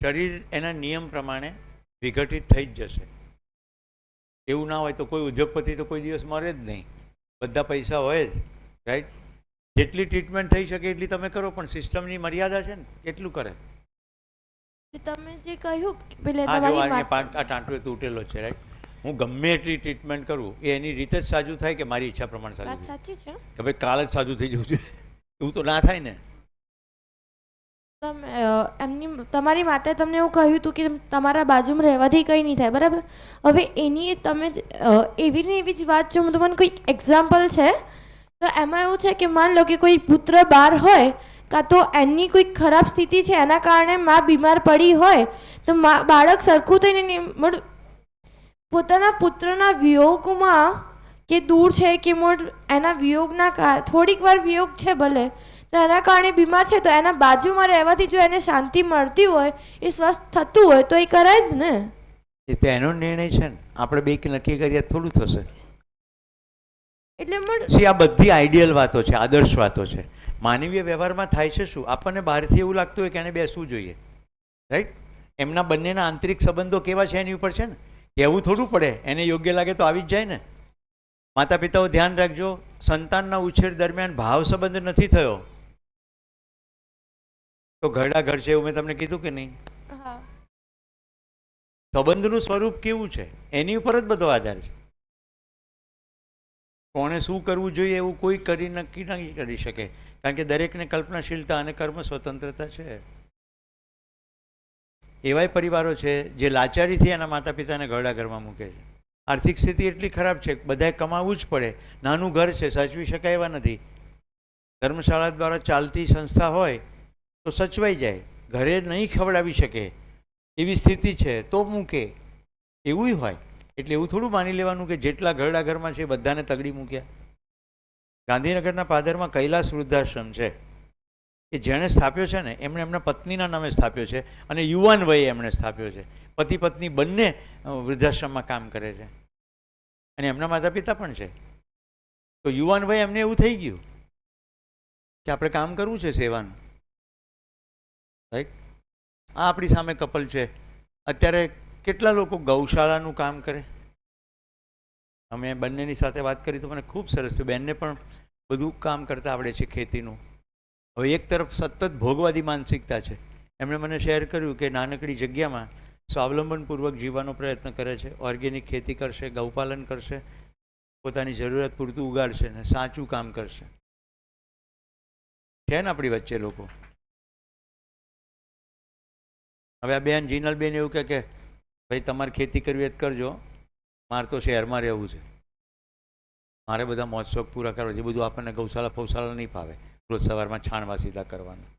શરીર એના નિયમ પ્રમાણે વિઘટિત થઈ જ જશે. એવું ના હોય તો કોઈ ઉદ્યોગપતિ તો કોઈ દિવસ મરે જ નહીં. બધા પૈસા હોય જ, રાઈટ. જેટલી ટ્રીટમેન્ટ થઈ શકે એટલી તમે કરો, પણ સિસ્ટમની મર્યાદા છે ને, કેટલું કરે. તમે જે કહ્યું કે પેલે આ જો તમારી આ ટાંટો તૂટેલો છે, રાઈટ. હું ગમે એટલી ટ્રીટમેન્ટ કરું એ એની રીતે જ સાજું થાય કે મારી ઈચ્છા પ્રમાણે સાજું વાત થાય? સાચી છે. કે ભાઈ કાલ જ સાજું થઈ જવું જોઈએ એવું તો ના થાય ને. એમની તમારી માતાએ તમને એવું કહ્યું હતું કે તમારા બાજુમાં રહેવાથી કંઈ નહીં થાય, બરાબર? હવે એની તમે એવી ને એવી જ વાત, જો હું તમને કોઈ એક્ઝામ્પલ છે તો એમાં એવું છે કે માન લો કે કોઈ પુત્ર બહાર હોય, કાં તો એની કોઈ ખરાબ સ્થિતિ છે એના કારણે મા બીમાર પડી હોય, તો બાળક સરખું થઈને પોતાના પુત્રના વિયોગમાં કે દૂર છે કે એના વિયોગના થોડીક વાર વિયોગ છે ભલે, તો એના કારણે બીમાર છે, તો એના બાજુમાં રહેવાથી જો એને શાંતિ મળતી હોય, એ સ્વસ્થ થતું હોય તો એ કરાય જ ને. એ તો એનો નિર્ણય છે ને, આપણે બે નક્કી કરીએ થોડું થશે. એટલે આ બધી આઈડિયલ વાતો છે, આદર્શ વાતો છે. માનવીય વ્યવહારમાં થાય છે શું? આપણને બહારથી એવું લાગતું હોય કે એને બેસવું જોઈએ, રાઈટ. એમના બંનેના આંતરિક સંબંધો કેવા છે એની ઉપર છે ને. કહેવું થોડું પડે, એને યોગ્ય લાગે તો આવી જ જાય ને. માતા પિતાઓ ધ્યાન રાખજો, સંતાનના ઉછેર દરમિયાન ભાવ સંબંધ નથી થયો તો ઘરડા ઘર છે, એવું મેં તમને કીધું કે નહીં? સંબંધનું સ્વરૂપ કેવું છે એની ઉપર જ બધો આધાર છે. કોણે શું કરવું જોઈએ એવું કોઈ કરી નક્કી નહીં કરી શકે, કારણ કે દરેકને કલ્પનાશીલતા અને કર્મ સ્વતંત્રતા છે. એવાય પરિવારો છે જે લાચારીથી એના માતા પિતાને ઘરડા ઘરમાં મૂકે છે. આર્થિક સ્થિતિ એટલી ખરાબ છે કે બધાએ કમાવું જ પડે, નાનું ઘર છે, સાચવી શકાય એવા નથી. ધર્મશાળા દ્વારા ચાલતી સંસ્થા હોય તો સચવાઈ જાય, ઘરે નહીં ખવડાવી શકે એવી સ્થિતિ છે તો મૂકે, એવું હોય. એટલે એવું થોડું માની લેવાનું કે જેટલા ઘરડા ઘરમાં છે બધાને તગડી મૂક્યા. ગાંધીનગરના પાદરમાં કૈલાસ વૃદ્ધાશ્રમ છે કે જેણે સ્થાપ્યો છે ને, એમણે એમના પત્નીના નામે સ્થાપ્યો છે અને યુવાન વયે એમણે સ્થાપ્યો છે. પતિ પત્ની બંને વૃદ્ધાશ્રમમાં કામ કરે છે અને એમના માતા પિતા પણ છે. તો યુવાન વયે એમને એવું થઈ ગયું કે આપણે કામ કરવું છે સેવાનું, રાઈટ. આ આપણી સામે કપલ છે. અત્યારે કેટલા લોકો ગૌશાળાનું કામ કરે. અમે બંનેની સાથે વાત કરી તો મને ખૂબ સરસ થયું. બેનને પણ બધું કામ કરતા આવડે છે, ખેતીનું. હવે એક તરફ સતત ભોગવાદી માનસિકતા છે. એમણે મને શેર કર્યું કે નાનકડી જગ્યામાં સ્વાવલંબનપૂર્વક જીવવાનો પ્રયત્ન કરે છે, ઓર્ગેનિક ખેતી કરશે, ગૌપાલન કરશે, પોતાની જરૂરિયાત પૂરતું ઉગાડશે ને સાચું કામ કરશે. છે ને આપણી વચ્ચે લોકો. હવે આ બેન જીનલબેન એવું કે ભાઈ તમારે ખેતી કરવી જ કરજો, મારે તો શહેરમાં રહેવું છે, મારે બધા મોજ શોખ પૂરા કરવા છે, બધું આપણને ગૌશાળા ફૌશાળા નહીં ફાવે, રોજ સવારમાં છાણવા સીધા કરવાનું.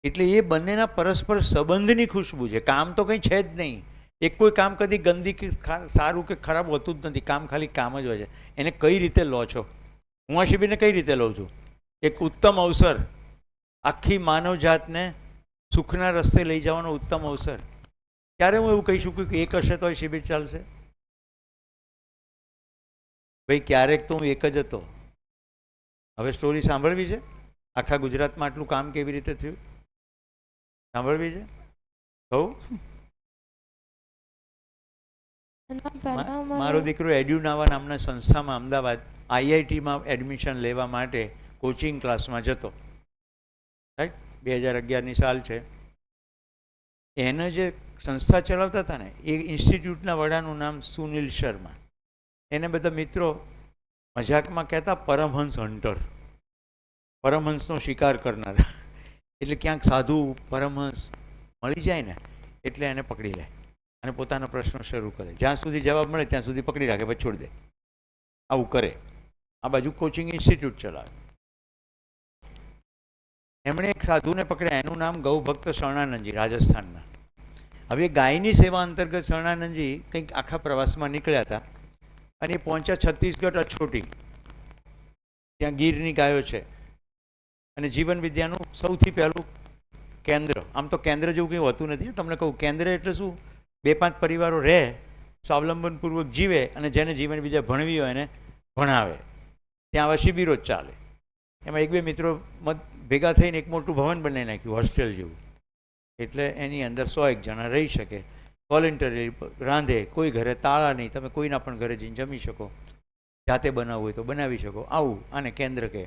એટલે એ બંનેના પરસ્પર સંબંધની ખુશ્બુ છે. કામ તો કંઈ છે જ નહીં. એક કોઈ કામ કદી ગંદી કે સારું કે ખરાબ હોતું જ નથી. કામ ખાલી કામ જ હોય છે. એને કઈ રીતે લો છો? હું આ શિબિરને કઈ રીતે લઉં છું? એક ઉત્તમ અવસર, આખી માનવજાતને સુખના રસ્તે લઈ જવાનો ઉત્તમ અવસર. ક્યારે હું એવું કહી શકું કે એક હશે તો શિબિર ચાલશે? ભાઈ ક્યારેક તો હું એક જ હતો. હવે સ્ટોરી સાંભળવી છે? આખા ગુજરાતમાં આટલું કામ કેવી રીતે થયું સાંભળવી છે? કહું? મારો દીકરો એડ્યુનાવા નામના સંસ્થામાં અમદાવાદ IITમાં એડમિશન લેવા માટે કોચિંગ ક્લાસમાં જતો, રાઈટ. 2011ની સાલ છે. એને જે સંસ્થા ચલાવતા હતા ને, એ ઇન્સ્ટિટ્યૂટના વડાનું નામ સુનિલ શર્મા. એને બધા મિત્રો મજાકમાં કહેતા પરમહંસ હન્ટર, પરમહંસનો શિકાર કરનારા. એટલે ક્યાંક સાધુ પરમહંસ મળી જાય ને એટલે એને પકડી લે અને પોતાના પ્રશ્નો શરૂ કરે. જ્યાં સુધી જવાબ મળે ત્યાં સુધી પકડી રાખે, પછી છોડી દે. આવું કરે. આ બાજુ કોચિંગ ઇન્સ્ટિટ્યૂટ ચલાવે. એમણે એક સાધુને પકડ્યા, એનું નામ ગૌભક્ત શરણાનંદજી, રાજસ્થાનના. હવે ગાયની સેવા અંતર્ગત શરણાનંદજી કંઈક આખા પ્રવાસમાં નીકળ્યા હતા અને એ પહોંચ્યા છત્તીસગઢ અછોટી. ત્યાં ગીરની ગાયો છે. અને જીવન વિદ્યાનું સૌથી પહેલું કેન્દ્ર, આમ તો કેન્દ્ર જેવું કંઈ હોતું નથી. તમને કહું, કેન્દ્ર એટલે શું? 2-5 પરિવારો રહે, સ્વાવલંબનપૂર્વક જીવે અને જેને જીવન વિદ્યા ભણવી હોય એને ભણાવે. ત્યાં આવા શિબિરો જ ચાલે. એમાં 1-2 મિત્રો ભેગા થઈને એક મોટું ભવન બનાવી નાખ્યું, હોસ્ટેલ જેવું. એટલે એની અંદર 100-1 જણા રહી શકે, વોલેન્ટરી રાંધે, કોઈ ઘરે તાળા નહીં, તમે કોઈના પણ ઘરે જઈને જમી શકો, જાતે બનાવવું હોય તો બનાવી શકો. આવું આને કેન્દ્ર કહે.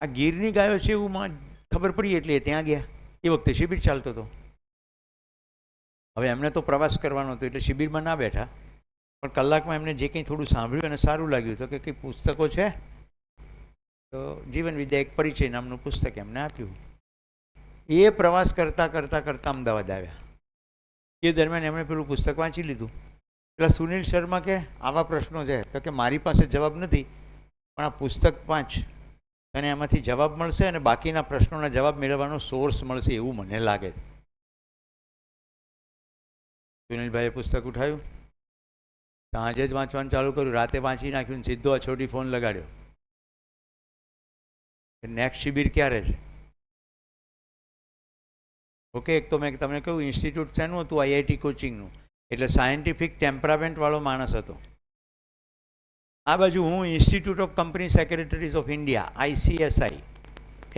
આ ગીરની ગાયો છે એવું ખબર પડી એટલે એ ત્યાં ગયા. એ વખતે શિબિર ચાલતો હતો. હવે એમને તો પ્રવાસ કરવાનો હતો એટલે શિબિરમાં ના બેઠા, પણ કલાકમાં એમને જે કંઈ થોડું સાંભળ્યું અને સારું લાગ્યું તો કે કંઈ પુસ્તકો છે, તો જીવન વિદ્યા એક પરિચય નામનું પુસ્તક એમને આપ્યું. એ પ્રવાસ કરતાં કરતાં કરતાં અમદાવાદ આવ્યા. એ દરમિયાન એમણે પેલું પુસ્તક વાંચી લીધું. પેલા સુનિલ શર્મા કે આવા પ્રશ્નો છે તો કે મારી પાસે જવાબ નથી, પણ આ પુસ્તક વાંચ અને એમાંથી જવાબ મળશે અને બાકીના પ્રશ્નોના જવાબ મેળવવાનો સોર્સ મળશે એવું મને લાગે છે. સુનિલભાઈએ પુસ્તક ઉઠાવ્યું, સાંજે જ વાંચવાનું ચાલુ કર્યું, રાતે વાંચી નાખ્યું, સીધો આ છોટી ફોન લગાડ્યો. નેક્સ્ટ શિબિર ક્યારે છે? ઓકે, એક તો મેં તમને કહ્યું ઇન્સ્ટિટ્યૂટ શેનું હતું? IIT કોચિંગનું. એટલે સાયન્ટિફિક ટેમ્પરામેન્ટવાળો માણસ હતો. આ બાજુ હું institute of company secretaries of India, ICSI,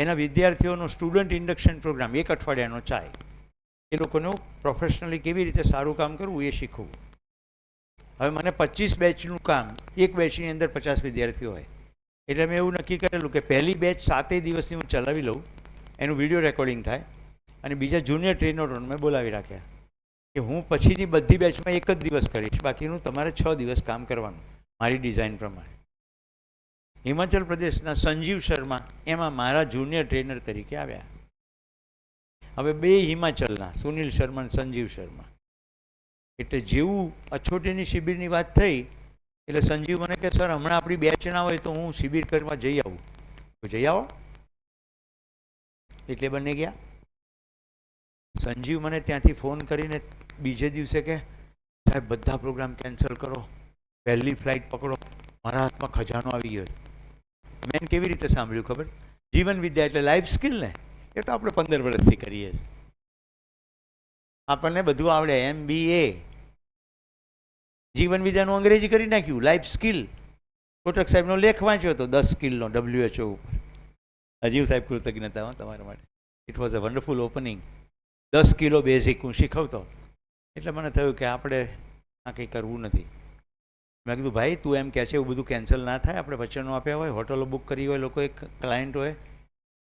એના વિદ્યાર્થીઓનો સ્ટુડન્ટ ઇન્ડક્શન પ્રોગ્રામ 1 અઠવાડિયાનો ચાય. એ લોકોનું પ્રોફેશનલી કેવી રીતે સારું કામ કરવું એ શીખવું. હવે મને 25 બેચનું કામ, એક બેચની અંદર 50 વિદ્યાર્થીઓ હોય, એટલે મેં એવું નક્કી કરેલું કે પહેલી બેચ 7 દિવસની હું ચલાવી લઉં, એનું વિડીયો રેકોર્ડિંગ થાય, અને બીજા જુનિયર ટ્રેનરોને મેં બોલાવી રાખ્યા કે હું પછીની બધી બેચમાં 1 જ દિવસ કરીશ, બાકીનું તમારે 6 દિવસ કામ કરવાનું મારી ડિઝાઇન પ્રમાણે. હિમાચલ પ્રદેશના સંજીવ શર્મા એમાં મારા જુનિયર ટ્રેનર તરીકે આવ્યા. હવે 2 હિમાચલના, સુનિલ શર્મા અને સંજીવ શર્મા. એટલે જેવું અછોટીની શિબિરની વાત થઈ એટલે સંજીવ મને કે સર હમણાં આપણી બેચ ના હોય તો હું શિબિર કરવા જઈ આવું. તો જઈ આવો. એટલે બંને ગયા. સંજીવ મને ત્યાંથી ફોન કરીને બીજે દિવસે કે સાહેબ બધા પ્રોગ્રામ કેન્સલ કરો, પહેલી ફ્લાઇટ પકડો, મારા હાથમાં ખજાનો આવી ગયો. મેં કેવી રીતે સાંભળ્યું ખબર? જીવન વિદ્યા એટલે લાઈફ સ્કિલ ને, એ તો આપણે 15 વર્ષથી કરીએ છીએ, આપણને બધું આવડે. MBA જીવન વિદ્યાનું અંગ્રેજી કરી નાખ્યું, લાઈફ સ્કિલ. કોટક સાહેબનો લેખ વાંચ્યો હતો 10 સ્કિલનો WHO ઉપર. અજીવ સાહેબ કૃતજ્ઞતા તમારા માટે. It was a wonderful opening. 10 kilo basic હું શીખવતો. એટલે મને થયું કે આપણે આ કંઈ કરવું નથી. મેં કીધું ભાઈ તું એમ કહે છે એવું બધું કેન્સલ ના થાય, આપણે વચનો આપ્યા હોય, હોટલો બુક કરી હોય, લોકો એક ક્લાયન્ટ હોય,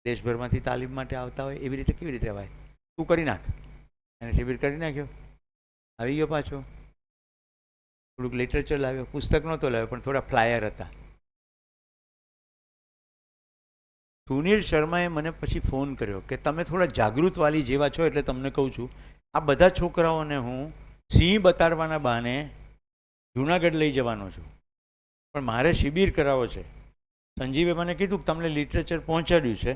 દેશભરમાંથી તાલીમ માટે આવતા હોય, એવી રીતે કેવી રીતે ભાઈ તું કરી નાખ. એને શિબિર કરી નાખ્યો, આવી ગયો પાછો. થોડુંક લિટરેચર લાવ્યો, પુસ્તક નહોતો લાવ્યો પણ થોડા ફ્લાયર હતા. સુનિલ શર્માએ મને પછી ફોન કર્યો કે તમે થોડા જાગૃતવાલી જેવા છો એટલે તમને કહું છું, આ બધા છોકરાઓને હું સિંહ બતાડવાના બહાને જુનાગઢ લઈ જવાનો છું, પણ મારે શિબિર કરાવો છે. સંજીવે મને કીધું કે તમને લિટરેચર પહોંચાડ્યું છે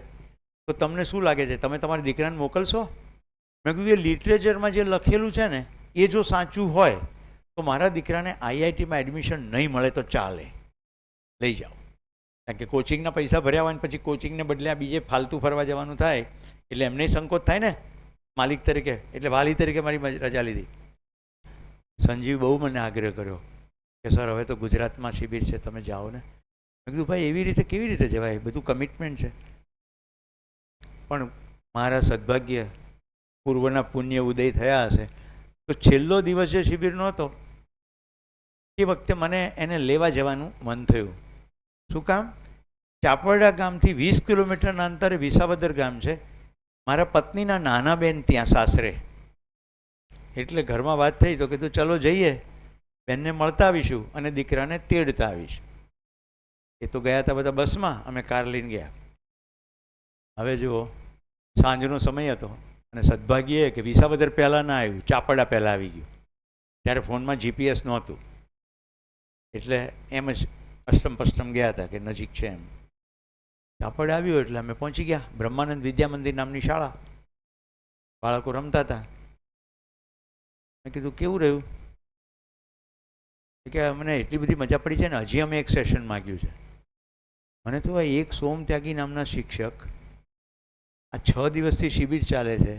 તો તમને શું લાગે છે, તમે તમારા દીકરાને મોકલશો? મેં કીધું એ લિટરેચરમાં જે લખેલું છે ને એ જો સાચું હોય તો મારા દીકરાને IITમાં એડમિશન નહીં મળે તો ચાલે, લઈ જાઓ. કારણ કે કોચિંગના પૈસા ભર્યા હોય ને પછી કોચિંગને બદલે આ બીજે ફાલતુ ફરવા જવાનું થાય એટલે એમને સંકોચ થાય ને માલિક તરીકે. એટલે વાલી તરીકે મારી રજા લીધી. સંજીવ બહુ મને આગ્રહ કર્યો કે સર હવે તો ગુજરાતમાં શિબિર છે, તમે જાઓ ને. મેં કીધું ભાઈ એવી રીતે કેવી રીતે જવાય, બધું કમિટમેન્ટ છે. પણ મારા સદભાગ્ય પૂર્વના પુણ્ય ઉદય થયા હશે તો છેલ્લો દિવસ જે શિબિરનો હતો એ વખતે મને એને લેવા જવાનું મન થયું. શું કામ? ચાપરડા ગામથી 20 કિલોમીટરના અંતરે વિસાવદર ગામ છે. મારા પત્નીના નાના બેન ત્યાં સાસરે. એટલે ઘરમાં વાત થઈ તો કીધું ચલો જઈએ, બેનને મળતા આવીશું અને દીકરાને તેડતા આવીશું. એ તો ગયા હતા બધા બસમાં, અમે કાર લઈને ગયા. હવે જુઓ સાંજનો સમય હતો અને સદભાગ્ય કે વિસાવદર પહેલાં ના આવ્યું, ચાપરડા પહેલાં આવી ગયું. ત્યારે ફોનમાં GPS નહોતું એટલે એમ જ અષ્ટમ પષ્ટમ ગયા હતા કે નજીક છે એમ. ચાપરડા આવ્યું એટલે અમે પહોંચી ગયા. બ્રહ્માનંદ વિદ્યા મંદિર નામની શાળા, બાળકો રમતા હતા. મેં કીધું કેવું રહ્યું? કે અમને એટલી બધી મજા પડી છે ને હજી અમે એક સેશન માગ્યું છે. મને તો આ એક સોમ ત્યાગી નામના શિક્ષક, આ 6 દિવસથી શિબિર ચાલે છે,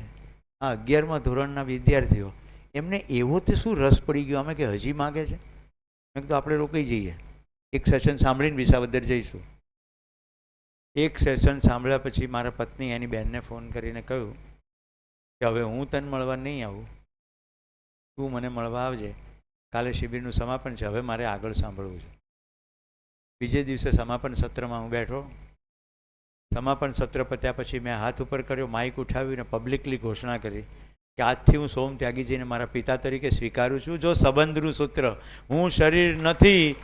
આ 11મા ધોરણના વિદ્યાર્થીઓ, એમને એવો તે શું રસ પડી ગયો અમે કે હજી માગે છે. મેં કીધું આપણે રોકાઈ જઈએ, એક સેશન સાંભળીને વિસાવદર જઈશું. એક સેશન સાંભળ્યા પછી મારા પત્ની એની બહેનને ફોન કરીને કહ્યું કે હવે હું તને મળવા નહીં આવું, તું મને મળવા આવજે, કાલે શિબિરનું સમાપન છે, હવે મારે આગળ સાંભળવું છે. બીજે દિવસે સમાપન સત્રમાં હું બેઠો. સમાપન સત્ર પત્યા પછી મેં હાથ ઉપર કર્યો, માઇક ઉઠાવીને પબ્લિકલી ઘોષણા કરી કે આજથી હું સોમ ત્યાગીજીને મારા પિતા તરીકે સ્વીકારું છું. જો સંબંધનું સૂત્ર હું શરીર નથી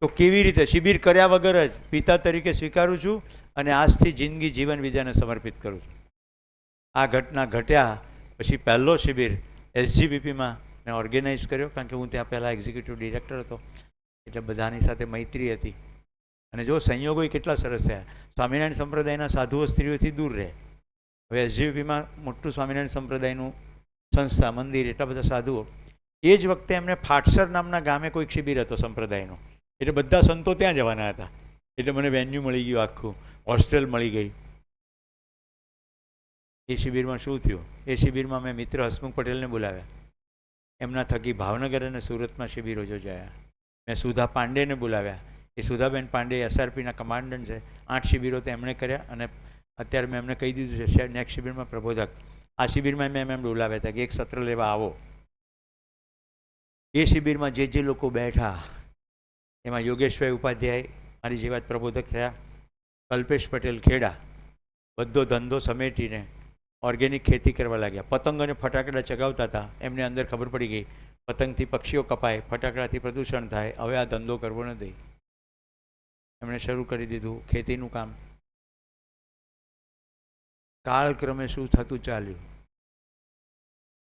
તો કેવી રીતે શિબિર કર્યા વગર જ પિતા તરીકે સ્વીકારું છું અને આજથી જિંદગી જીવન બીજાને સમર્પિત કરું છું. આ ઘટના ઘટ્યા પછી પહેલો શિબિર SGBPમાં મેં ઓર્ગેનાઇઝ કર્યો, કારણ કે હું ત્યાં પહેલાં એક્ઝિક્યુટિવ ડિરેક્ટર હતો, એટલે બધાની સાથે મૈત્રી હતી. અને જો સંયોગો કેટલા સરસ થયા, સ્વામિનારાયણ સંપ્રદાયના સાધુઓ સ્ત્રીઓથી દૂર રહે. હવે SGBPમાં મોટું સ્વામિનારાયણ સંપ્રદાયનું સંસ્થા, મંદિર, એટલા બધા સાધુઓ. એ જ વખતે એમને ફાટસર નામના ગામે કોઈક શિબિર હતો સંપ્રદાયનો, એટલે બધા સંતો ત્યાં જવાના હતા. એટલે મને વેન્યુ મળી ગયું, આખું હોસ્ટેલ મળી ગઈ. એ શિબિરમાં શું થયું, એ શિબિરમાં મેં મિત્ર હસમુખ પટેલને બોલાવ્યા, એમના થકી ભાવનગર અને સુરતમાં શિબિરો યોજાયા. મેં સુધા પાંડેને બોલાવ્યા, એ સુધાબેન પાંડે SRPના કમાન્ડન્ટ છે. 8 શિબિરો તો એમણે કર્યા અને અત્યારે મેં એમને કહી દીધું છે નેક્સ્ટ શિબિરમાં પ્રબોધક. આ શિબિરમાં મેં એમ બોલાવ્યા હતા કે એક સત્ર લેવા આવો. એ શિબિરમાં જે લોકો બેઠા એમાં યોગેશભાઈ ઉપાધ્યાય મારી જેવા જ પ્રબોધક થયા, કલ્પેશ પટેલ ખેડા, બધો ધંધો સમેટીને ઓર્ગેનિક ખેતી કરવા લાગ્યા. પતંગ અને ફટાકડા ચગાવતા હતા, એમને અંદર ખબર પડી ગઈ પતંગથી પક્ષીઓ કપાય, ફટાકડાથી પ્રદૂષણ થાય, હવે આ ધંધો કરવો નથી. એમણે શરૂ કરી દીધું ખેતીનું કામ. કાળક્રમે શું થતું ચાલ્યું.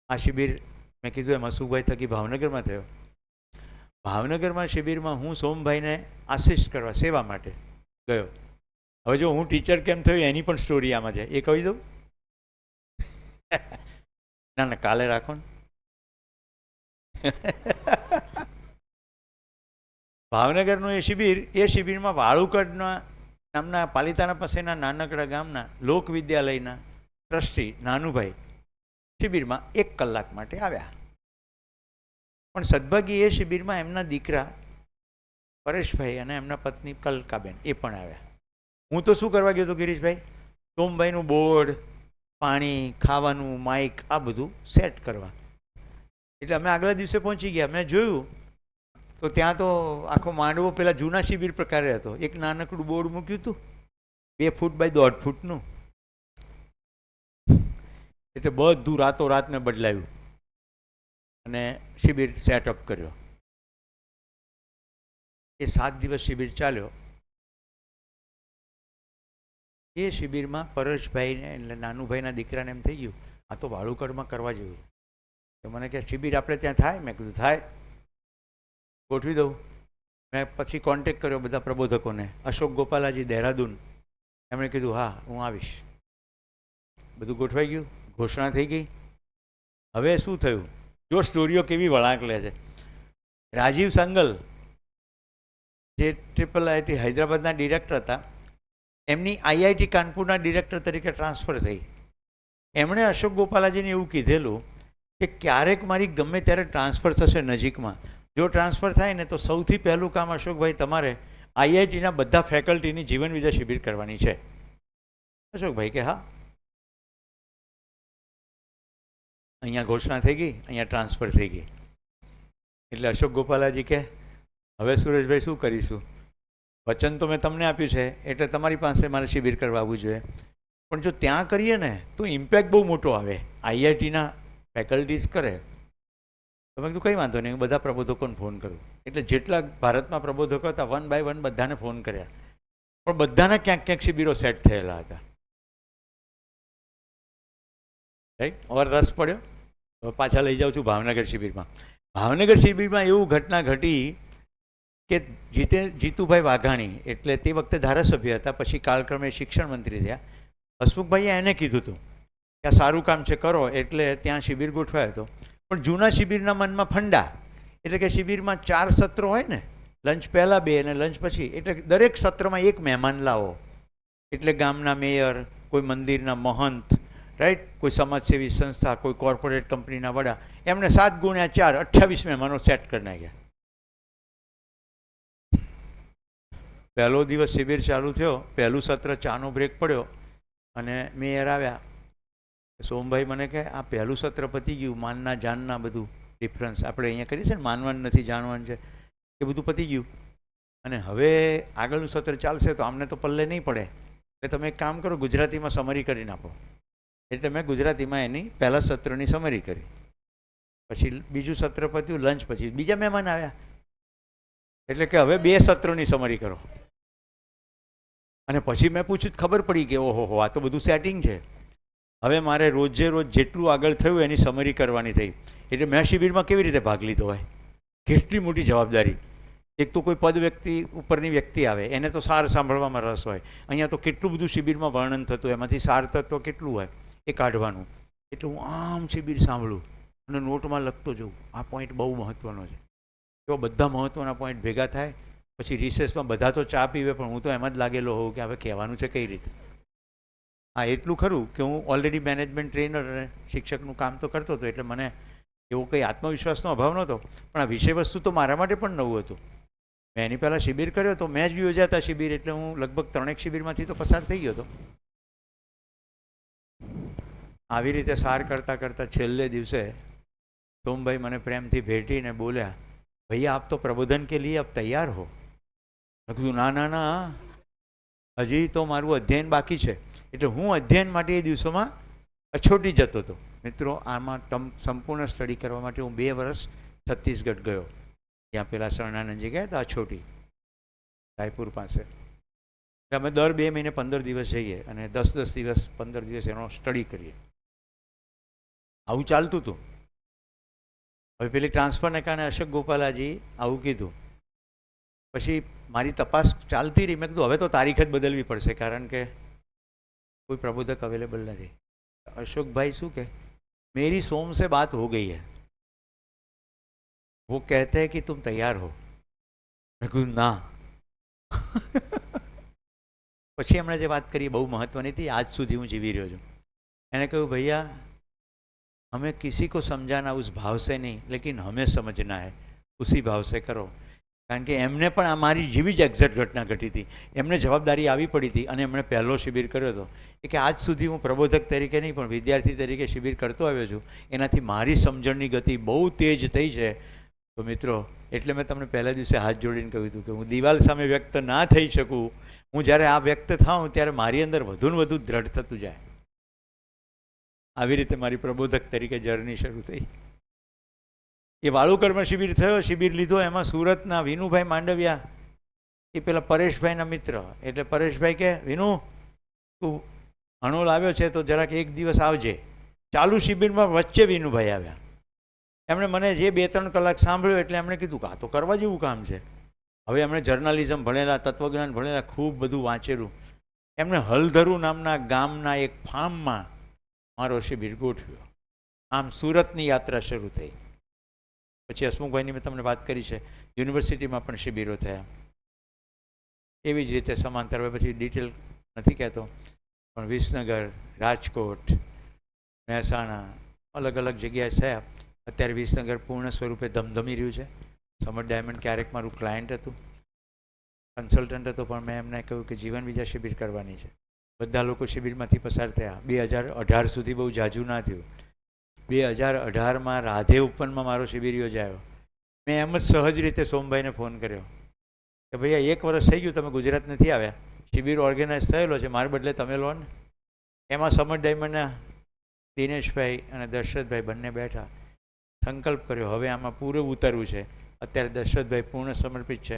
આ શિબિર મેં કીધું એમ હસુભાઈ થકી ભાવનગરમાં થયો. ભાવનગરમાં શિબિરમાં હું સોમભાઈને આસિસ્ટ કરવા, સેવા માટે ગયો. હવે જો હું ટીચર કેમ થયો એની પણ સ્ટોરી આમાં છે, એ કહી દઉં. ના ના, કાલે રાખો ને. ભાવનગરનું એ શિબિર, એ શિબિરમાં વાળુકડના નામના પાલિતાણા પાસેના નાનકડા ગામના લોક વિદ્યાલયના ટ્રસ્ટી નાનુભાઈ શિબિરમાં 1 કલાક માટે આવ્યા. પણ સદભાગી એ શિબિરમાં એમના દીકરા પરેશભાઈ અને એમના પત્ની કલકાબેન એ પણ આવ્યા. હું તો શું કરવા ગયો હતો ગિરીશભાઈ, સોમભાઈનું બોર્ડ, પાણી, ખાવાનું, માઇક, આ બધું સેટ કરવા. એટલે અમે આગલા દિવસે પહોંચી ગયા. મેં જોયું તો ત્યાં તો આખો માંડવો પેલા જૂના શિબિર પ્રકારે હતો. એક નાનકડું બોર્ડ મૂક્યું હતું 2 ફૂટ બાય 1.5 ફૂટનું. એટલે બધું રાતોરાત મેં બદલાયું અને શિબિર સેટઅપ કર્યો. એ 7 દિવસ શિબિર ચાલ્યો. એ શિબિરમાં પરેશભાઈને એટલે નાનુભાઈના દીકરાને એમ થઈ ગયું આ તો વાળુકડમાં કરવા જેવું. તો મને કહે શિબિર આપણે ત્યાં થાય? મેં કીધું થાય, ગોઠવી દઉં. મેં પછી કોન્ટેક કર્યો બધા પ્રબોધકોને, અશોક ગોપાલાજી દહેરાદૂન, એમણે કીધું હા હું આવીશ. બધું ગોઠવાઈ ગયું, ઘોષણા થઈ ગઈ. હવે શું થયું જો સ્ટોરીઓ કેવી વળાંક લે છે. રાજીવ સંગલ જે IIIT હૈદરાબાદના ડિરેક્ટર હતા, એમની IIT કાનપુરના ડિરેક્ટર તરીકે ટ્રાન્સફર થઈ. એમણે અશોક ગોપાલાજીને એવું કીધેલું કે ક્યારેક મારી ગમે ત્યારે ટ્રાન્સફર થશે નજીકમાં, જો ટ્રાન્સફર થાય ને તો સૌથી પહેલું કામ અશોકભાઈ તમારે IITના બધા ફેકલ્ટીની જીવન વિદ્યા શિબિર કરવાની છે. અશોકભાઈ કે હા. અહીંયા ઘોષણા થઈ ગઈ, અહીંયા ટ્રાન્સફર થઈ ગઈ. એટલે અશોક ગોપાલાજી કે હવે સુરેશભાઈ શું કરીશું? વચન તો મેં તમને આપ્યું છે એટલે તમારી પાસે મારે શિબિર કરવા આવવું જોઈએ, પણ જો ત્યાં કરીએ ને તો ઇમ્પેક્ટ બહુ મોટો આવે. IITના ફેકલ્ટીઝ કરે તો મેં કીધું કંઈ વાંધો નહીં, હું બધા પ્રબોધકોને ફોન કરું. એટલે જેટલા ભારતમાં પ્રબોધકો હતા 1 by 1 બધાને ફોન કર્યા, પણ બધાના ક્યાંક ક્યાંક શિબિરો સેટ થયેલા હતા. રાઈટ, ઓર રસ પડ્યો. હવે પાછા લઈ જાઉં છું ભાવનગર શિબિરમાં. ભાવનગર શિબિરમાં એવું ઘટના ઘટી કે જીતુભાઈ વાઘાણી એટલે તે વખતે ધારાસભ્ય હતા, પછી કાળક્રમે શિક્ષણ મંત્રી થયા. હસમુખભાઈએ એને કીધું હતું કે આ સારું કામ છે કરો, એટલે ત્યાં શિબિર ગોઠવાયો હતો. પણ જૂના શિબિરના મનમાં ફંડા, એટલે કે શિબિરમાં 4 સત્રો હોય ને લંચ પહેલાં 2 અને લંચ પછી. એટલે દરેક સત્રમાં એક મહેમાન લાવો. એટલે ગામના મેયર, કોઈ મંદિરના મહંત, રાઈટ, કોઈ સમાજસેવી સંસ્થા, કોઈ કોર્પોરેટ કંપનીના વડા, એમને 7 ગુણ્યા 4 28 મહેમાનો સેટ કરી નાખ્યા. પહેલો દિવસ શિબિર ચાલુ થયો, પહેલું સત્ર ચાનો બ્રેક પડ્યો અને મેયર આવ્યા. સોમભાઈ મને કહે, આ પહેલું સત્ર પતી ગયું, માનના જાનના બધું ડિફરન્સ આપણે અહીંયા કરીએ છીએ ને, માનવાનું નથી જાણવાનું છે, એ બધું પતી ગયું અને હવે આગળનું સત્ર ચાલશે તો આમને તો પલ્લે નહીં પડે, એટલે તમે એક કામ કરો, ગુજરાતીમાં સમરી કરીને આપો. એટલે મેં ગુજરાતીમાં એની પહેલા સત્રની સમરી કરી. પછી બીજું સત્ર પત્યું, લંચ પછી બીજા મહેમાન આવ્યા, એટલે કે હવે 2 સત્રોની સમરી કરો. અને પછી મેં પૂછ્યું, ખબર પડી કે ઓહો આ તો બધું સેટિંગ છે. હવે મારે રોજે રોજ જેટલું આગળ થયું એની સમરી કરવાની થઈ. એટલે મેં શિબિરમાં કેવી રીતે ભાગ લીધો હોય, કેટલી મોટી જવાબદારી. એક તો કોઈ પદ વ્યક્તિ ઉપરની વ્યક્તિ આવે, એને તો સાર સાંભળવામાં રસ હોય. અહીંયા તો કેટલું બધું શિબિરમાં વર્ણન થતું, એમાંથી સાર તત્વ કેટલું હોય એ કાઢવાનું. એટલે હું આમ શિબિર સાંભળું અને નોટમાં લખતો જઉં, આ પોઈન્ટ બહુ મહત્ત્વનો છે. તો બધા મહત્ત્વના પોઈન્ટ ભેગા થાય. પછી રિસેસમાં બધા તો ચા પીવે, પણ હું તો એમાં જ લાગેલો હોઉં કે હવે કહેવાનું છે કઈ રીતે. હા, એટલું ખરું કે હું ઓલરેડી મેનેજમેન્ટ ટ્રેનર અને શિક્ષકનું કામ તો કરતો હતો, એટલે મને એવો કંઈ આત્મવિશ્વાસનો અભાવ નહોતો. પણ આ વિષય વસ્તુ તો મારા માટે પણ નવું હતું. મેં એની પહેલાં શિબિર કર્યો તો, મેં જ યોજાતા શિબિર, એટલે હું લગભગ 3 શિબિરમાંથી તો પસાર થઈ ગયો હતો. આવી રીતે સાર કરતાં કરતાં છેલ્લે દિવસે સોમભાઈ મને પ્રેમથી ભેટીને બોલ્યા, ભૈયા આપ તો પ્રબોધન કે લીએ અબ તૈયાર હો. મેં કીધું ના ના ના, હજી તો મારું અધ્યયન બાકી છે. એટલે હું અધ્યયન માટે એ દિવસોમાં અછોટી જતો હતો. મિત્રો, આમાં સંપૂર્ણ સ્ટડી કરવા માટે હું 2 વર્ષ છત્તીસગઢ ગયો. ત્યાં પેલા શરણાનંદજી ગયા હતા અછોટી, રાયપુર પાસે. એટલે અમે દર 2 મહિને 15 દિવસ જઈએ અને 10-10 દિવસ 15 દિવસ એનો સ્ટડી કરીએ. આવું ચાલતું હતું. હવે પેલી ટ્રાન્સફરને કારણે અશોક ગોપાલાજી આવું કીધું. પછી મારી તપાસ ચાલતી રહી. મેં કીધું હવે તો તારીખ જ બદલવી પડશે, કારણ કે કોઈ પ્રબોધક અવેલેબલ નથી. અશોકભાઈ શું કહે, मेरी सोम से बात हो गई है, वो कहते हैं कि तुम तैयार हो. મેં કીધું ના. પછી એમણે જે વાત કરી બહુ મહત્વની હતી, આજ સુધી હું જીવી રહ્યો છું. એને કહ્યું, ભૈયા हमें किसी को समझाना उस भाव से नहीं, लेकिन हमें समझना है उसी भाव से करो. કારણ કે એમને પણ આ મારી જેવી જ એક્ઝેક્ટ ઘટના ઘટી હતી. એમને જવાબદારી આવી પડી હતી અને એમણે પહેલો શિબિર કર્યો હતો. એ કે આજ સુધી હું પ્રબોધક તરીકે નહીં પણ વિદ્યાર્થી તરીકે શિબિર કરતો આવ્યો છું. એનાથી મારી સમજણની ગતિ બહુ તેજ થઈ છે. તો મિત્રો, એટલે મેં તમને પહેલા દિવસે હાથ જોડીને કહ્યું હતું કે હું દિવાલ સામે વ્યક્ત ના થઈ શકું. હું જ્યારે આ વ્યક્ત થાઉં ત્યારે મારી અંદર વધુ ને વધુ દ્રઢ થતું જાય. આવી રીતે મારી પ્રબોધક તરીકે જર્ની શરૂ થઈ. એ વાળુકરમાં શિબિર થયો, શિબિર લીધો. એમાં સુરતના વિનુભાઈ માંડવિયા, એ પેલા પરેશભાઈના મિત્ર. એટલે પરેશભાઈ કે, વિનુ તું હણોલ આવ્યો છે તો જરાક એક દિવસ આવજે. ચાલુ શિબિરમાં વચ્ચે વિનુભાઈ આવ્યા. એમણે મને જે 2-3 કલાક સાંભળ્યો એટલે એમણે કીધું કે આ તો કરવા જેવું કામ છે. હવે એમણે જર્નાલિઝમ ભણેલા, તત્વજ્ઞાન ભણેલા, ખૂબ બધું વાંચેલું. એમણે હલધરુ નામના ગામના એક ફાર્મમાં મારો શિબિર ગોઠવ્યો. આમ સુરતની યાત્રા શરૂ થઈ. પછી હસમુખભાઈની મેં તમને વાત કરી છે, યુનિવર્સિટીમાં પણ શિબિરો થયા. એવી જ રીતે સમાંતર, હવે પછી ડિટેલ નથી કહેતો, પણ વિસનગર, રાજકોટ, મહેસાણા, અલગ અલગ જગ્યાએ થયા. અત્યારે વિસનગર પૂર્ણ સ્વરૂપે ધમધમી રહ્યું છે. સમર ડાયમંડ ક્યારેક મારું ક્લાયન્ટ હતું, કન્સલ્ટન્ટ હતો, પણ મેં એમને કહ્યું કે જીવન બીજા શિબિર કરવાની છે. બધા લોકો શિબિરમાંથી પસાર થયા. 2018 સુધી બહુ જાજુ ના થયું. 2018માં રાધે ઉપવનમાં મારો શિબિર યોજાયો. મેં એમ જ સહજ રીતે સોમભાઈને ફોન કર્યો કે ભૈયા 1 વર્ષ થઈ ગયું તમે ગુજરાત નથી આવ્યા, શિબિર ઓર્ગેનાઇઝ થયેલો છે, મારા બદલે તમે લો ને. એમાં સમર ડાયમંડના દિનેશભાઈ અને દશરથભાઈ બંને બેઠા. સંકલ્પ કર્યો હવે આમાં પૂરું ઉતરવું છે. અત્યારે દશરથભાઈ પૂર્ણ સમર્પિત છે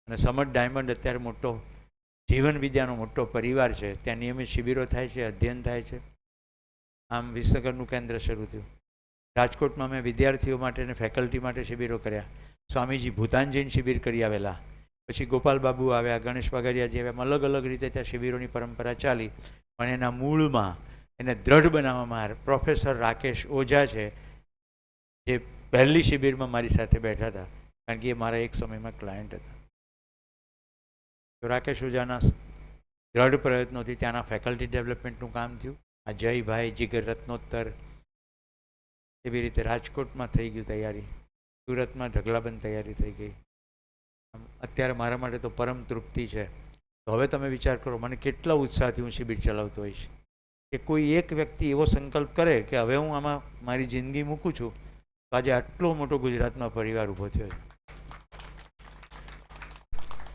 અને સમર ડાયમંડ અત્યારે મોટો જીવન વિદ્યાનો મોટો પરિવાર છે. ત્યાં નિયમિત શિબિરો થાય છે, અધ્યયન થાય છે. આમ વિસનગરનું કેન્દ્ર શરૂ થયું. રાજકોટમાં મેં વિદ્યાર્થીઓ માટે અને ફેકલ્ટી માટે શિબિરો કર્યા. સ્વામીજી ભૂતાનજીન શિબિર કરી આવેલા. પછી ગોપાલ બાબુ આવ્યા, ગણેશ વાઘારિયાજી આવ્યા. અલગ અલગ રીતે ત્યાં શિબિરોની પરંપરા ચાલી. પણ એના મૂળમાં એને દ્રઢ બનાવવામાં પ્રોફેસર રાકેશ ઓઝા છે, જે પહેલી શિબિરમાં મારી સાથે બેઠા હતા, કારણ કે એ મારા એક સમયમાં ક્લાયન્ટ હતા. તો રાકેશ ઓઝાના દ્રઢ પ્રયત્નોથી ત્યાંના ફેકલ્ટી ડેવલપમેન્ટનું કામ થયું. આ જયભાઈ જીગર રત્નોત્તર, એવી રીતે રાજકોટમાં થઈ ગયું તૈયારી, સુરતમાં ઢગલાબંધ તૈયારી થઈ ગઈ. અત્યારે મારા માટે તો પરમ તૃપ્તિ છે. તો હવે તમે વિચાર કરો, મને કેટલા ઉત્સાહથી હું શિબિર ચલાવતો હોઈશ કે કોઈ એક વ્યક્તિ એવો સંકલ્પ કરે કે હવે હું આમાં મારી જિંદગી મૂકું છું, તો આજે આટલો મોટો ગુજરાતમાં પરિવાર ઊભો થયો છે.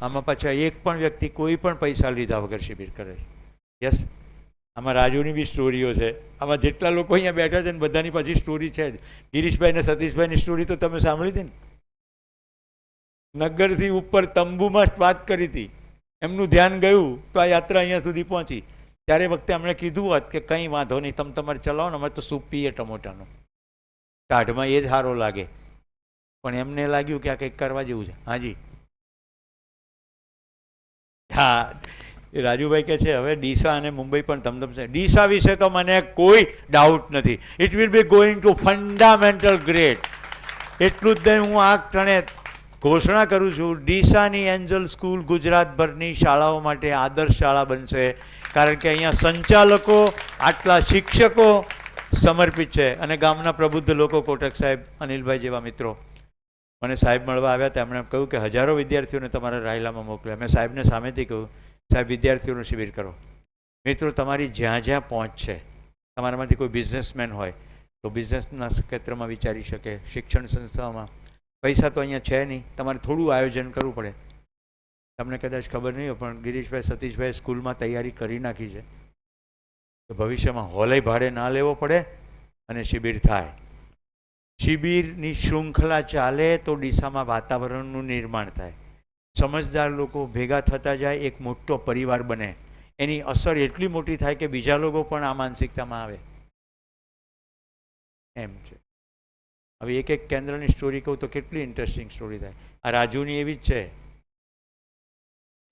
આમાં પાછા એક પણ વ્યક્તિ કોઈ પણ પૈસા લીધા વગર શિબિર કરે છે. યસ, આમાં રાજુની બી સ્ટોરીઓ છે. આમાં જેટલા લોકો અહીંયા બેઠા છે ને બધાની પાછી સ્ટોરી છે જ. ગિરીશભાઈ ને સતીશભાઈની સ્ટોરી તો તમે સાંભળી હતી ને, નગરથી ઉપર તંબુમાં વાત કરી હતી, એમનું ધ્યાન ગયું તો આ યાત્રા અહીંયા સુધી પહોંચી. ત્યારે વખતે અમને કીધું હોત કે કંઈ વાંધો નહીં, તમે તમારે ચલાવો ને, અમે તો સૂપ પીએ ટમોટાનો, ટાઢમાં એ જ સારો લાગે. પણ એમને લાગ્યું કે આ કંઈક કરવા જેવું છે. હાજી, હા, એ રાજુભાઈ કહે છે હવે ડીસા અને મુંબઈ પણ ધમધમશે. ડીસા વિશે તો મને કોઈ ડાઉટ નથી. It will be going to fundamental great. એટલું જ નહીં, હું આ ક્ષણે ઘોષણા કરું છું, ડીસાની એન્જલ સ્કૂલ ગુજરાતભરની શાળાઓ માટે આદર્શ શાળા બનશે. કારણ કે અહીંયા સંચાલકો, આટલા શિક્ષકો સમર્પિત છે. અને ગામના પ્રબુદ્ધ લોકો, કોટક સાહેબ, અનિલભાઈ જેવા મિત્રો મને સાહેબ મળવા આવ્યા હતા. એમણે કહ્યું કે હજારો વિદ્યાર્થીઓને તમારા રાયલામાં મોકલ્યા. મેં સાહેબને સામેથી કહ્યું, સાહેબ વિદ્યાર્થીઓનું શિબિર કરો. મિત્રો, તમારી જ્યાં જ્યાં પહોંચ છે, તમારામાંથી કોઈ બિઝનેસમેન હોય તો બિઝનેસના ક્ષેત્રમાં વિચારી શકે, શિક્ષણ સંસ્થાઓમાં. પૈસા તો અહીંયા છે નહીં, તમારે થોડું આયોજન કરવું પડે. તમને કદાચ ખબર નહીં હોય, પણ ગિરીશભાઈ, સતીશભાઈ સ્કૂલમાં તૈયારી કરી નાખી છે તો ભવિષ્યમાં હોલે ભાડે ના લેવો પડે અને શિબિર થાય. શિબિરની શૃંખલા ચાલે તો ડીસામાં વાતાવરણનું નિર્માણ થાય. સમજદાર લોકો ભેગા થતા જાય, એક મોટો પરિવાર બને. એની અસર એટલી મોટી થાય કે બીજા લોકો પણ આ માનસિકતામાં આવે. એમ છે. હવે એક એક કેન્દ્રની સ્ટોરી કહું તો કેટલી ઇન્ટરેસ્ટિંગ સ્ટોરી થાય. આ રાજુની એવી જ છે.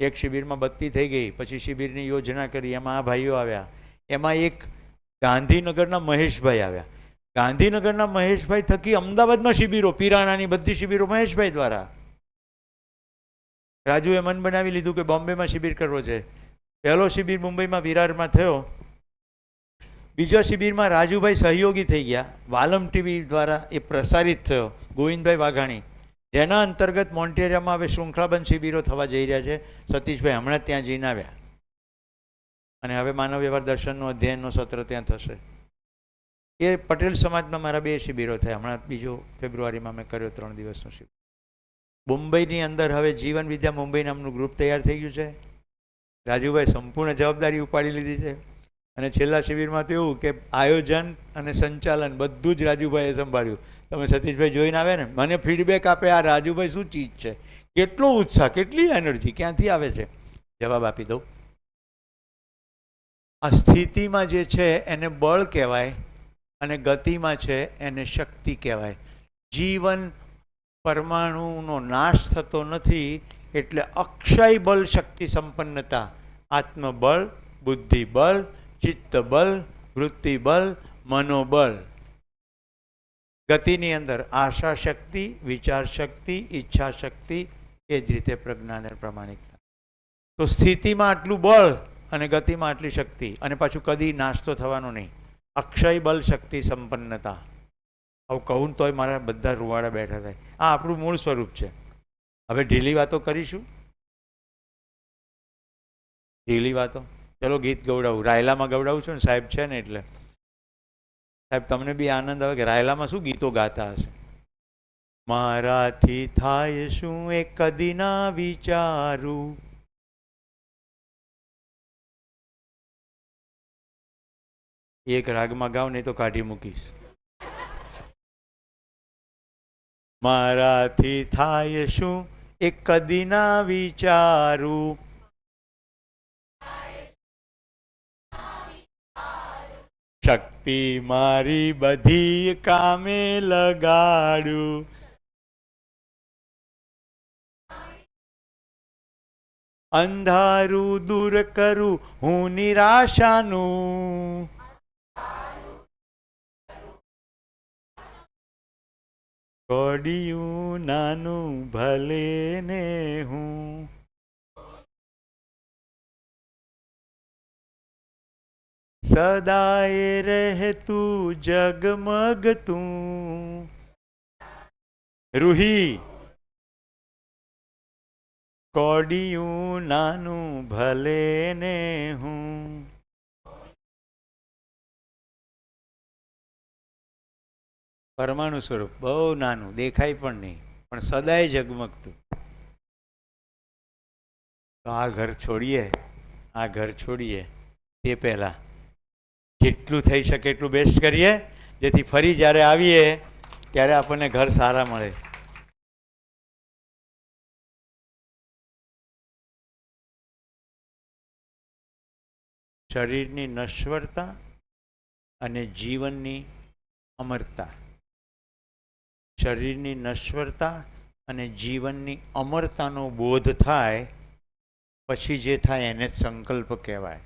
એક શિબિરમાં બત્તી થઈ ગઈ, પછી શિબિરની યોજના કરી, એમાં આ ભાઈઓ આવ્યા. એમાં એક ગાંધીનગરના મહેશભાઈ આવ્યા. ગાંધીનગરના મહેશભાઈ થકી અમદાવાદમાં શિબિરો, પિરાણાની બધી શિબિરો મહેશભાઈ દ્વારા. રાજુએ મન બનાવી લીધું કે બોમ્બેમાં શિબિર કરવો છે. પહેલો શિબિર મુંબઈમાં વિરારમાં થયો. બીજા શિબિરમાં રાજુભાઈ સહયોગી થઈ ગયા. વાલમ ટીવી દ્વારા એ પ્રસારિત થયો, ગોવિંદભાઈ વાઘાણી, જેના અંતર્ગત મોન્ટેરિયામાં હવે શૃંખલાબંધ શિબિરો થવા જઈ રહ્યા છે. સતીશભાઈ હમણાં ત્યાં જઈને આવ્યા અને હવે માનવ વ્યવહાર દર્શનનો અધ્યયનનો સત્ર ત્યાં થશે. એ પટેલ સમાજમાં મારા 2 શિબિરો થયા. હમણાં બીજો ફેબ્રુઆરીમાં મેં કર્યો 3 દિવસનો શિબિર. મુંબઈની અંદર હવે જીવન વિદ્યા મુંબઈ નામનું ગ્રુપ તૈયાર થઈ ગયું છે. રાજુભાઈ સંપૂર્ણ જવાબદારી ઉપાડી લીધી છે. અને છેલ્લા શિબિરમાં તો એવું કે આયોજન અને સંચાલન બધું જ રાજુભાઈએ સંભાળ્યું. તમે સતીશભાઈ જોઈને આવે ને, મને ફીડબેક આપે, આ રાજુભાઈ શું ચીજ છે, કેટલો ઉત્સાહ, કેટલી એનર્જી, ક્યાંથી આવે છે. જવાબ આપી દઉં, આ સ્થિતિમાં જે છે એને બળ કહેવાય અને ગતિમાં છે એને શક્તિ કહેવાય. જીવન પરમાણુનો નાશ થતો નથી, એટલે અક્ષય બળ, શક્તિ સંપન્નતા, આત્મબળ, બુદ્ધિબળ, ચિત્તબળ, વૃત્તિબળ, મનોબળ. ગતિની અંદર આશા શક્તિ, વિચાર શક્તિ, ઈચ્છા શક્તિ, એ જ રીતે પ્રજ્ઞા અને પ્રમાણિકતા. તો સ્થિતિમાં આટલું બળ અને ગતિમાં આટલી શક્તિ, અને પાછું કદી નાશ તો થવાનો નહીં. અક્ષય બળ, શક્તિ સંપન્નતા. આવું કહું તોય મારા બધા રૂવાડા બેઠા થાય. આ આપણું મૂળ સ્વરૂપ છે. હવે ઢીલી વાતો કરીશું. ઢીલી વાતો, ચલો ગીત ગવડાવું. રાયલામાં ગવડાવું છું ને, સાહેબ છે ને એટલે. સાહેબ, તમને બી આનંદ આવે કે રાયલામાં શું ગીતો ગાતા હશે. મારાથી થાય શું એ કદી ના વિચારું, એક રાગમાં ગાવ, નહીં તો કાઢી મૂકીશ. મારાથી થાય શું એ કદી ના વિચારું, શક્તિ મારી બધી કામે લગાડું. અંધારું દૂર કરું હું નિરાશાનું, કોડિયું નાનું ભલે ને હું. સદાય રહેતું જગમગતું રૂહી કોડિયું નાનું ભલે ને હું. પરમાણુ સ્વરૂપ બહુ નાનું, દેખાય પણ નહીં, પણ સદાય ઝગમગતું. તો આ ઘર છોડીએ તે પહેલા જેટલું થઈ શકે એટલું બેસ્ટ કરીએ, જેથી ફરી જ્યારે આવીએ ત્યારે આપણને ઘર સારા મળે. શરીરની નશ્વરતા અને જીવનની અમરતા. શરીરની નશ્વરતા અને જીવનની અમરતાનો બોધ થાય પછી જે થાય એને જ સંકલ્પ કહેવાય.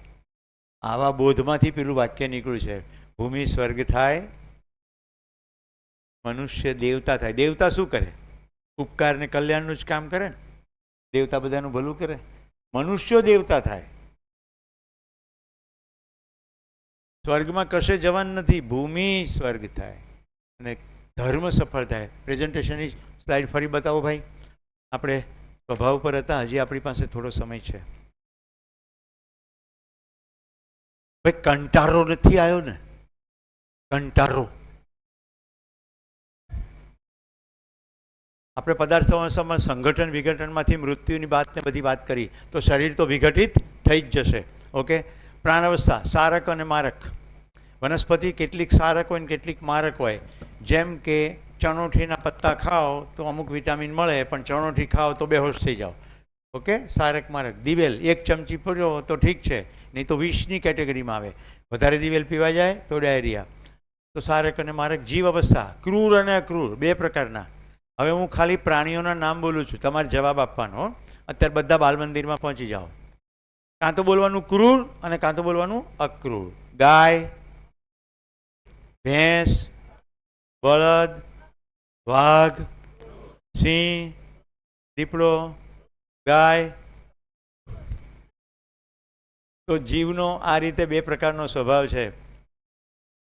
આવા બોધમાંથી પેલું વાક્ય નીકળ્યું છે, ભૂમિ સ્વર્ગ થાય, મનુષ્ય દેવતા થાય. દેવતા શું કરે? ઉપકાર ને કલ્યાણનું જ કામ કરે ને. દેવતા બધાનું ભલું કરે. મનુષ્યો દેવતા થાય. સ્વર્ગમાં કશે જવાનું નથી, ભૂમિ સ્વર્ગ થાય અને ધર્મ સફળ થાય. પ્રેઝન્ટેશનની સ્લાઇડ ફરી બતાવો ભાઈ. આપણે સ્વભાવ પર હતા, હજી આપણી પાસે થોડો સમય છે. ભાઈ કંટારો નથી આવ્યો ને? કંટારો. આપણે પદાર્થમાં સંગઠન વિઘટનમાંથી મૃત્યુની વાત ને બધી વાત કરી, તો શરીર તો વિઘટિત થઈ જ જશે. ઓકે. પ્રાણવસ્થા, સારક અને મારક. વનસ્પતિ કેટલીક સારક હોય ને કેટલીક મારક હોય. જેમ કે ચણોઠીના પત્તા ખાઓ તો અમુક વિટામિન મળે, પણ ચણોઠી ખાઓ તો બેહોશ થઈ જાઓ. ઓકે. સારક મારક. દિવેલ 1 ચમચી પીવો તો ઠીક છે, નહીં તો વિષની કેટેગરીમાં આવે. વધારે દિવેલ પીવા જાય તો ડાયરિયા. તો સારક અને મારક. જીવ અવસ્થા, ક્રૂર અને અક્રૂર 2 પ્રકારના. હવે હું ખાલી પ્રાણીઓના નામ બોલું છું, તમારે જવાબ આપવાનો. અત્યારે બધા બાલ મંદિરમાં પહોંચી જાઓ. કાં તો બોલવાનું ક્રૂર અને કાં તો બોલવાનું અક્રૂર. ગાય, ભેંસ, બળદ, વાઘ, સિંહ, દીપડો, ગાય. તો જીવનો આ રીતે 2 પ્રકારનો સ્વભાવ છે.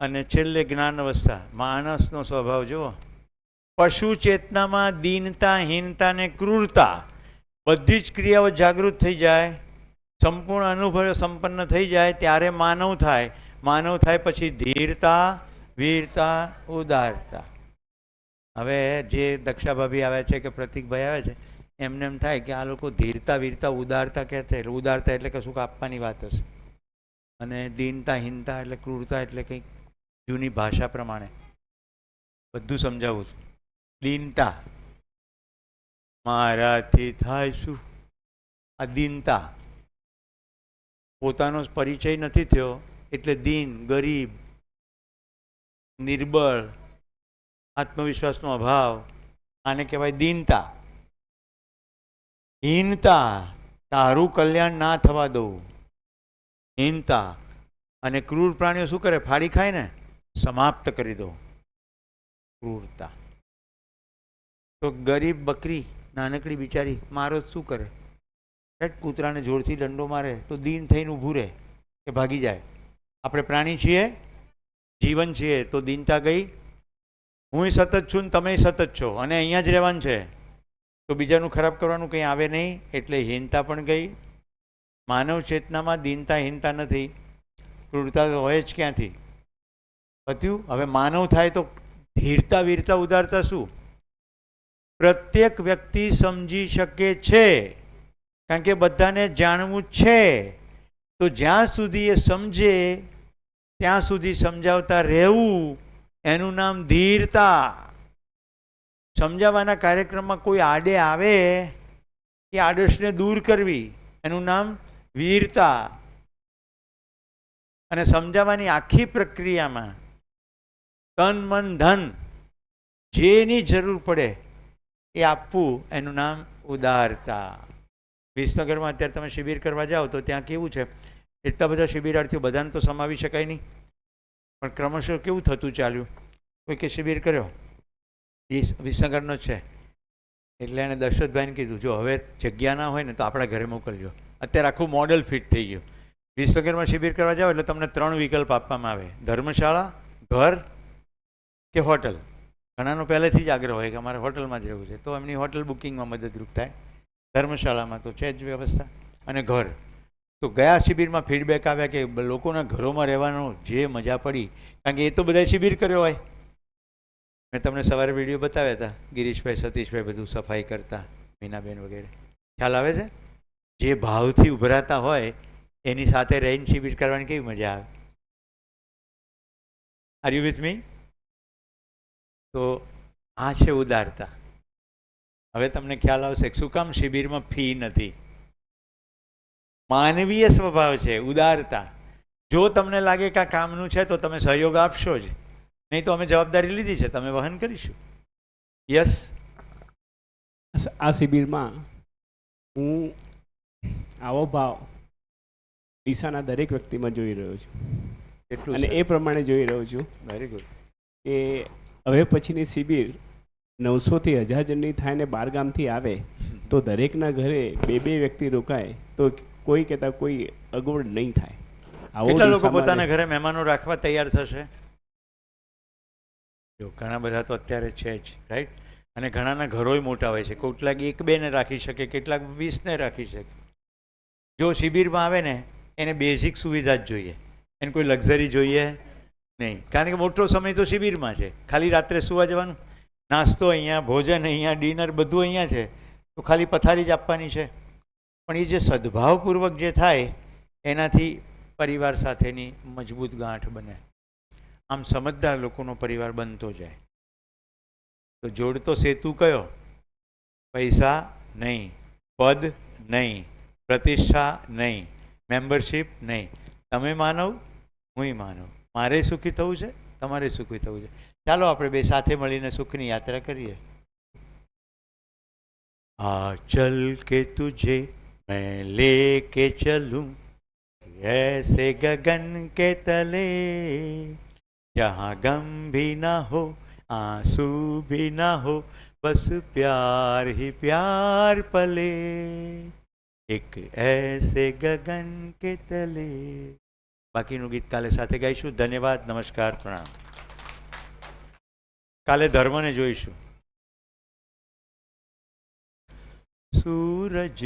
અને છેલ્લે જ્ઞાન અવસ્થા, માણસનો સ્વભાવ જુઓ. પશુ ચેતનામાં દીનતા, હીનતા ને ક્રૂરતા બધી જ ક્રિયાઓ જાગૃત થઈ જાય, સંપૂર્ણ અનુભવ સંપન્ન થઈ જાય ત્યારે માનવ થાય. માનવ થાય પછી ધીરતા, વીરતા, ઉદારતા. હવે જે દક્ષા ભાભી આવે છે કે પ્રતિકભાઈ આવે છે, એમને એમ થાય કે આ લોકો ધીરતા, વીરતા, ઉદારતા કહે છે, એટલે ઉદારતા એટલે કશુંક આપવાની વાત હશે, અને દીનતા, હીનતા એટલે ક્રૂરતા એટલે કંઈક જૂની ભાષા પ્રમાણે બધું સમજાવું છું. દીનતા, મારાથી થાય શું? આ દીનતા. પોતાનો પરિચય નથી થયો એટલે દીન, ગરીબ, નિર્બળ, આત્મવિશ્વાસનો અભાવ, આને કહેવાય દીનતા. હીનતા, તારું કલ્યાણ ના થવા દઉં, હીનતા. અને ક્રૂર પ્રાણીઓ શું કરે? ફાડી ખાય ને, સમાપ્ત કરી દો, ક્રૂરતા. તો ગરીબ બકરી નાનકડી બિચારી મારો શું કરે? કૂતરાને જોરથી દંડો મારે તો દીન થઈને ઊભું રહે કે ભાગી જાય. આપણે પ્રાણી છીએ, જીવન છીએ, તો દીનતા ગઈ. હું સતત છું ને તમે સતત છો અને અહીંયા જ રહેવાનું છે, તો બીજાનું ખરાબ કરવાનું કંઈ આવે નહીં, એટલે હીનતા પણ ગઈ. માનવ ચેતનામાં દીનતા, હીનતા નથી, ક્રૂરતા હોય જ ક્યાંથી? પત્યું. હવે માનવ થાય તો ધીરતા, વીરતા, ઉદારતા શું? પ્રત્યેક વ્યક્તિ સમજી શકે છે, કારણ કે બધાને જાણવું છે. તો જ્યાં સુધી એ સમજે ત્યાં સુધી સમજાવતા રહેવું, એનું નામ ધીરતા. સમજાવવાના કાર્યક્રમમાં કોઈ આડે આવે એ આડશને દૂર કરવી, એનું નામ વીરતા. અને સમજાવવાની આખી પ્રક્રિયામાં તન, મન, ધન જેની જરૂર પડે એ આપવું, એનું નામ ઉદારતા. વિસનગરમાં અત્યારે તમે શિબિર કરવા જાઓ તો ત્યાં કેવું છે, એટલા બધા શિબિરાર્થીઓ, બધાને તો સમાવી શકાય નહીં, પણ ક્રમશઃ કેવું થતું ચાલ્યું. કોઈ કે શિબિર કર્યો, એ વિસનગરનો જ છે, એટલે એને દશરથભાઈને કીધું, જો હવે જગ્યા ના હોય ને તો આપણા ઘરે મોકલજો. અત્યારે આખું મોડેલ ફિટ થઈ ગયું. વિસનગરમાં શિબિર કરવા જાઓ એટલે તમને 3 વિકલ્પ આપવામાં આવે, ધર્મશાળા, ઘર કે હોટલ. ઘણાનો પહેલેથી જ આગ્રહ હોય કે અમારે હોટલમાં જ રહેવું છે, તો એમની હોટલ બુકિંગમાં મદદરૂપ થાય. ધર્મશાળામાં તો છે જ વ્યવસ્થા, અને ઘર. તો ગયા શિબિરમાં ફીડબેક આવ્યા કે લોકોના ઘરોમાં રહેવાનો જે મજા પડી, કારણ કે એ તો બધા શિબિર કર્યો હોય. મેં તમને સવારે વિડીયો બતાવ્યા હતા, ગિરીશભાઈ, સતીશભાઈ બધું સફાઈ કરતા, મીનાબેન વગેરે. ખ્યાલ આવે છે? જે ભાવથી ઉભરાતા હોય એની સાથે રહીને શિબિર કરવાની કેવી મજા આવે. Are you with me? તો આ છે ઉદારતા. હવે તમને ખ્યાલ આવશે શું કામ શિબિરમાં ફી નથી. માનવીય સ્વભાવ છે ઉદારતા. જો તમને લાગે કે આ કામનું છે તો તમે સહયોગ આપશો જ, નહીં તો અમે જવાબદારી લીધી છે, તમે વહન કરીશું. યસ. આ શિબિરમાં હું આવો ભાવ ડીસાના દરેક વ્યક્તિમાં જોઈ રહ્યો છું, એટલું અને એ પ્રમાણે જોઈ રહ્યો છું વેરી ગુડ કે હવે પછીની શિબિર 900 થી 1000 જણની થાય ને 12 ગામથી આવે તો દરેકના ઘરે 2 વ્યક્તિ રોકાય તો કોઈ કહેતા કોઈ અગવડ નહીં થાય. કેટલા લોકો ડીસામાં પોતાના ઘરે મહેમાનો રાખવા તૈયાર થશે? જો ઘણા બધા તો અત્યારે છે જ, રાઈટ. અને ઘણાના ઘરોય મોટા હોય છે, કેટલાક 1-2 ને રાખી શકે, કેટલાક 20 ને રાખી શકે. જો શિબિરમાં આવે ને એને બેઝિક સુવિધા જ જોઈએ, એને કોઈ લક્ઝરી જોઈએ નહીં, કારણ કે મોટો સમય તો શિબિરમાં છે. ખાલી રાત્રે સુવા જવાનું, નાસ્તો અહીંયા, ભોજન અહીંયા, ડિનર બધું અહીંયા છે, તો ખાલી પથારી જ આપવાની છે. પણ એ જે સદભાવપૂર્વક જે થાય એનાથી પરિવાર સાથેની મજબૂત ગાંઠ બને. આમ સમજદાર લોકોનો પરિવાર બનતો જાય. તો જોડતો સેતુ કયો? પૈસા નહીં, પદ નહીં, પ્રતિષ્ઠા નહીં, મેમ્બરશિપ નહીં. તમે માનવ, હું માનવ. મારે સુખી થવું છે, તમારે સુખી થવું છે. ચાલો આપણે બે સાથે મળીને સુખની યાત્રા કરીએ. આ ચલ કે તુझे मैं लेके चलूं ऐसे गगन के तले जहाँ गम भी ना हो आंसू भी ना हो बस प्यार ही प्यार पले एक ऐसे गगन के तले. બાકીનું ગીત કાલે સાથે ગાઈશું. ધન્યવાદ, નમસ્કાર, પ્રણામ. કાલે ધર્મને જોઈશું. સૂરજ